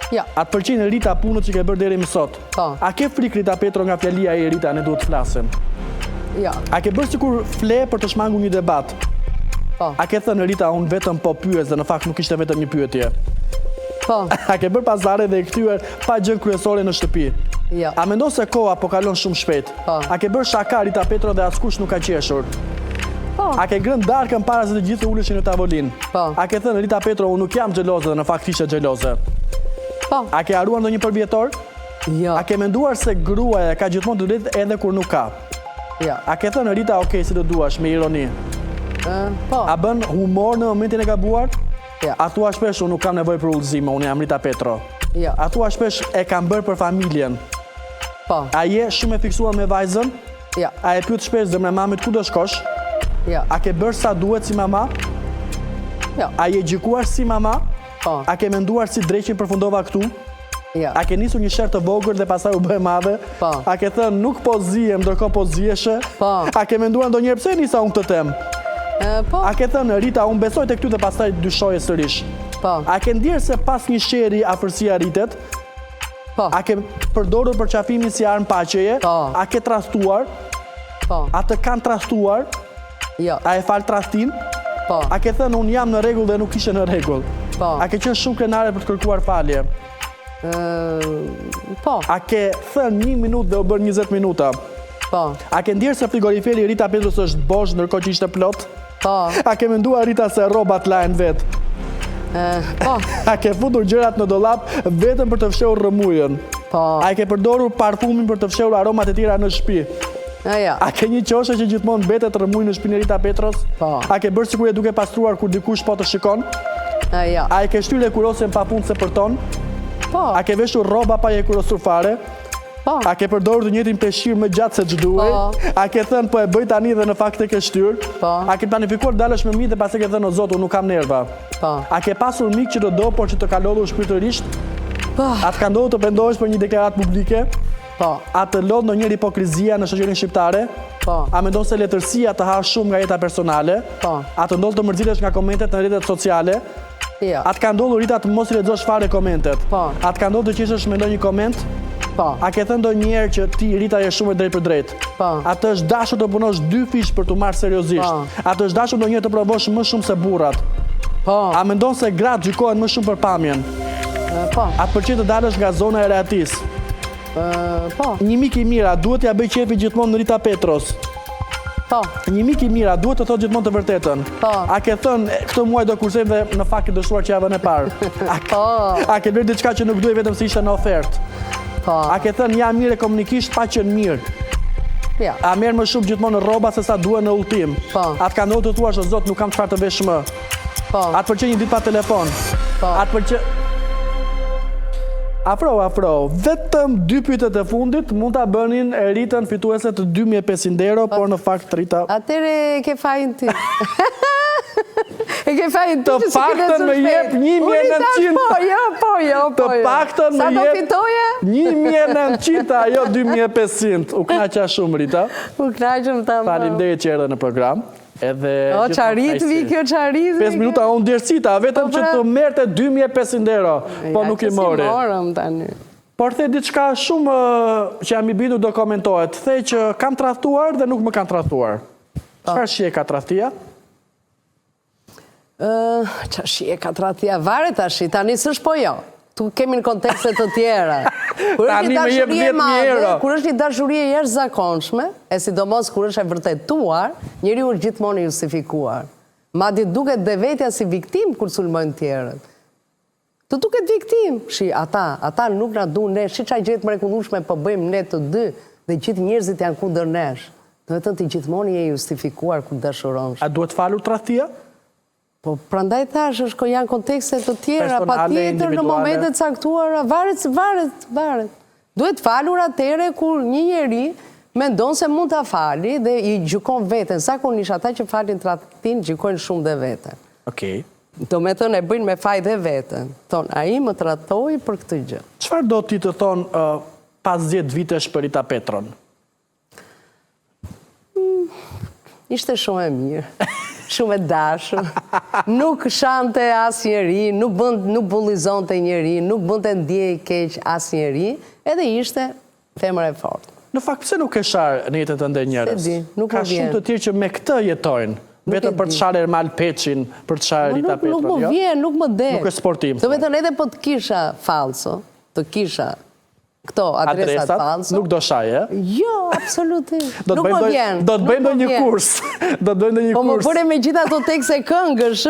Ja. A të pëlqen Rita punët që ke bërë deri më sot? Po. A ke frikë Rita Petro nga fjalia e Rita, ne duhet të flasim? Ja. A ke bërë sikur fle për të shmangur një debat? Po. A ke thënë Rita unë vetëm po pyes dhe në fakt nuk ishte vetëm një pyetje? Po. A ke bërë pazare dhe e kthyer pa gjën kryesore në shtëpi? Ja. A mendon se koha po kalon shumë shpejt? Po. A ke bërë shaka Rita Petro dhe askush nuk ka qeshur? Po. A ke grënë darkën para se të gjithë të uleshin në tavolinë? Po. A ke thënë Rita Petro unë nuk jam xheloze dhe në fakt ishe xheloze? Po. A ke haruar ndonjë përvjetor? Ja. A ke menduar se gruaja ka gjithmonë të drejtë edhe kur nuk ka? Ja. A ke thënë Rita, okay, si të duash, me ironi? Po. A bën humor në momentin e gabuar? Ja. A thua shpesh unë nuk kam nevojë për udhëzim, unë jam Rita Petro? Ja. A thua shpesh e kam bërë për familjen? Po. A je shumë e fiksuar me vajzën? Ja. A e pyet shpesh zemrën e mamit ku do shkosh? Ja. A ke bërë sa duhet si mama? Ja. A je gjykuar si mama? Po. A ke menduar si dreqin përfundova këtu? Ja. A ke nisur një sherë të vogël dhe pastaj u bë e madhe? Po. A ke thënë nuk po zihem ndërkohë po ziheshe? Po. A ke menduar ndonjëherë pse nisa unë këtë temë? Po. A ke thënë Rita unë besoj tek ty dhe pastaj dyshoje sërish? Po. A ke ndjerë se pas një sheri afërsia rritet? Po. A ke përdorur përqafimin si armë paqeje? Po. A ke trastuar? Po. A të kanë trastuar? Ja. A e fal trastin? Po. A ke thënë unë jam në rregull dhe nuk ishe në rregull? Po. A ke qenë shumë krenare për të kërkuar falje? Po. A ke thënë 1 minutë dhe u bërë 20 minuta? Po. A ke ndjerë se frigoriferi Rita Petros është bosh ndërkohë që ishte plot? Po. A ke menduar Rita se rrobat lahen vetë? Po. A ke futur gjërat në dollap vetëm për të fshehur rrëmujën? Po. A ke përdorur parfumin për të fshehur aromat e tjera në shtëpi? Ja. A ke një qoshe që gjithmonë mbetet rrëmuj në shtëpinë e Rita Petros? Po. A ke bërë sikur e duke pastruar kur dikush po të shikon? Ja. A e ke shtyre kurosen pa punë se për ton? Po. A ke veshur rroba pa je kurosur fare? Po. A ke përdorur të njëjtin peshqir më gjatë se ç'duhej? Po. A ke thënë po e bëj tani dhe në fakt e ke shtyr? Po. A ke planifikuar dalësh me mi dhe pas e ke thënë o Zot, unë nuk kam nerva? Po. A ke pasur mik që të do por që të ka lodhur shpirtërisht? Po. A të ka ndodhur të pendohesh për një deklaratë publike? Po. A të lodh ndonjëherë hipokrizia në shoqërinë shqiptare? Po. A mendon se letërsia të ha shumë nga jeta personale? Po. A të ndodh të mërzilesh nga komentet në rrjetet sociale? Ja. A të ka ndodhur Rita të mos i lexosh fare komentet? Po. A të ka ndodhur të qeshesh me ndonjë koment? Po. A ke thënë ndonjëherë që ti Rita je shumë e drejtë për drejtë? Po. A të është dashur të punosh 2 fish për t'u marrë seriozisht? Po. A të është dashur ndonjëherë të provosh më shumë se burrat? Po. A mendon se gratë gjykohen më shumë për pamjen? Po. A të pëlqen të dalësh nga zona e rehatis? Po. Një mik i mira duhet t'ja bëj qefi gjithmonë në Rita Petros? Po. Një mik i mira duhet të thotë gjithmonë të vërtetën? Po. A ke thënë këtë muaj do kursej dhe në fakt ke dëshuar që javën e parë? Po. A ke bërë diçka që nuk duhej vetëm se ishte në ofertë? Po. A ke thënë ja mirë komunikisht pa qenë mirë? Ja. A merr më shumë gjithmonë në rroba se sa duhet në udhtim? Po. A të ka ndodhur të thuash o Zot nuk kam çfarë të vesh më? Po. A të pëlqen një ditë pa telefon? Po. A të pëlqen Afro, vetëm 2 pyetjet e fundit mund ta bënin Ritën fituese të 2500 euro, por në fakt Rita Atëre e ke fajin ti. E ke fajin ti. Të paktën më jep 1900. Po, jo. Të paktën më Sa do jep fitoje? 1900, ajo 2500. U kënaqa shumë Rita. U knaqëm ta më. Faleminderit që erdhe në program. Edhe O, qarit vi kjo, qarit vi. 5 minuta unë djersita, vetëm që të merte 2500 euro, po nuk i mori. Si morëm tani. Por the diçka shumë që jam i bindur do komentohet. The që kam tradhtuar dhe nuk më kanë tradhtuar. Çfarë shije ka tradhtia? Çfarë shije ka tradhtia? Varet tash, tani s'është po jo. Tu kemi në kontekste të tjera. Tani më jep 10.000 euro. Kur është një dashuri e jashtëzakonshme, e sidomos kur është e vërtetuar, njeriu është gjithmonë i justifikuar. Madje duket dhe vetja si viktim kur sulmojnë tjerët. Të duket viktim. Shi, ata nuk na duan ne, shi çaj gjë të mrekullueshme po bëjmë ne të dy dhe gjithë njerëzit janë kundër nesh. Do të thënë ti gjithmonë je justifikuar kur dashuronsh. A duhet falur tradhtia? Po, prandaj thash, është janë kontekste të tjera, Personale, patjetër në individuale. momentet caktuara, varet. Duhet falur atëre kur një njeri mendon se mund ta fali dhe i gjykon veten. Zakonisht ata që falin tradhtin gjykojnë shumë dhe veten. Okej. Do me thënë e bëjnë me faj dhe veten. Thonë, a i më tradhtoi për këtë gjë. Çfarë do ti të thonë pas 10 vitesh për Rita Petron? Ishte shumë e mirë, shumë e dashur, nuk shante as njeri, nuk bullizonte njeri, nuk bënte ndjej keq as njeri, edhe ishte femër e fortë. Në fakt, pse nuk e sharë në jetën tënde njerëz? Se di, nuk Ka më vjen. shumë të tjerë që me këtë jetojnë, vetëm për të sharë Ermal Peçin, për të sharë Rita Petron, Nuk më vjen, nuk më det. Nuk është sportim. Do me thënë edhe po të kisha falso, të kisha këto adresat falso. Nuk do shaje, Jo, absolutisht. Nuk më vjen. Do të bëjmë do një kurs. Do të bëjmë do një Po më kurs. bëre me gjitha ato tekste këngësh,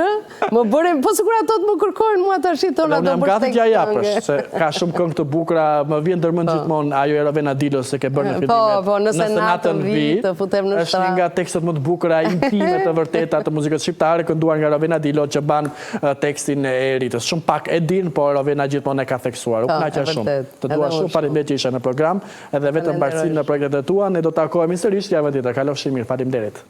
më bëre, po sigur ato të më kërkojnë mua tash tona Unë do jam bësh gati tek t'ja këngë. japësh, se ka shumë këngë të bukura, më vjen ndërmend gjithmonë ajo e Rovena Dilo se ke bërë në fillimet. Po, nëse natën vi, të futem në Është shtra. një nga tekstet më të bukura intime të vërteta të muzikës shqiptare, kënduar nga Rovena Dilo që ban tekstin e Ritës. Shumë pak e din, por Rovena gjithmonë e ka theksuar. U kënaqja e shumë. vërtet. Të dua Edhe shumë, unë faleminderit që isha në program, edhe vetëm bashkësinë në projektet e tua, ne do të takohemi sërish javën tjetër. Kalofshi mirë, faleminderit.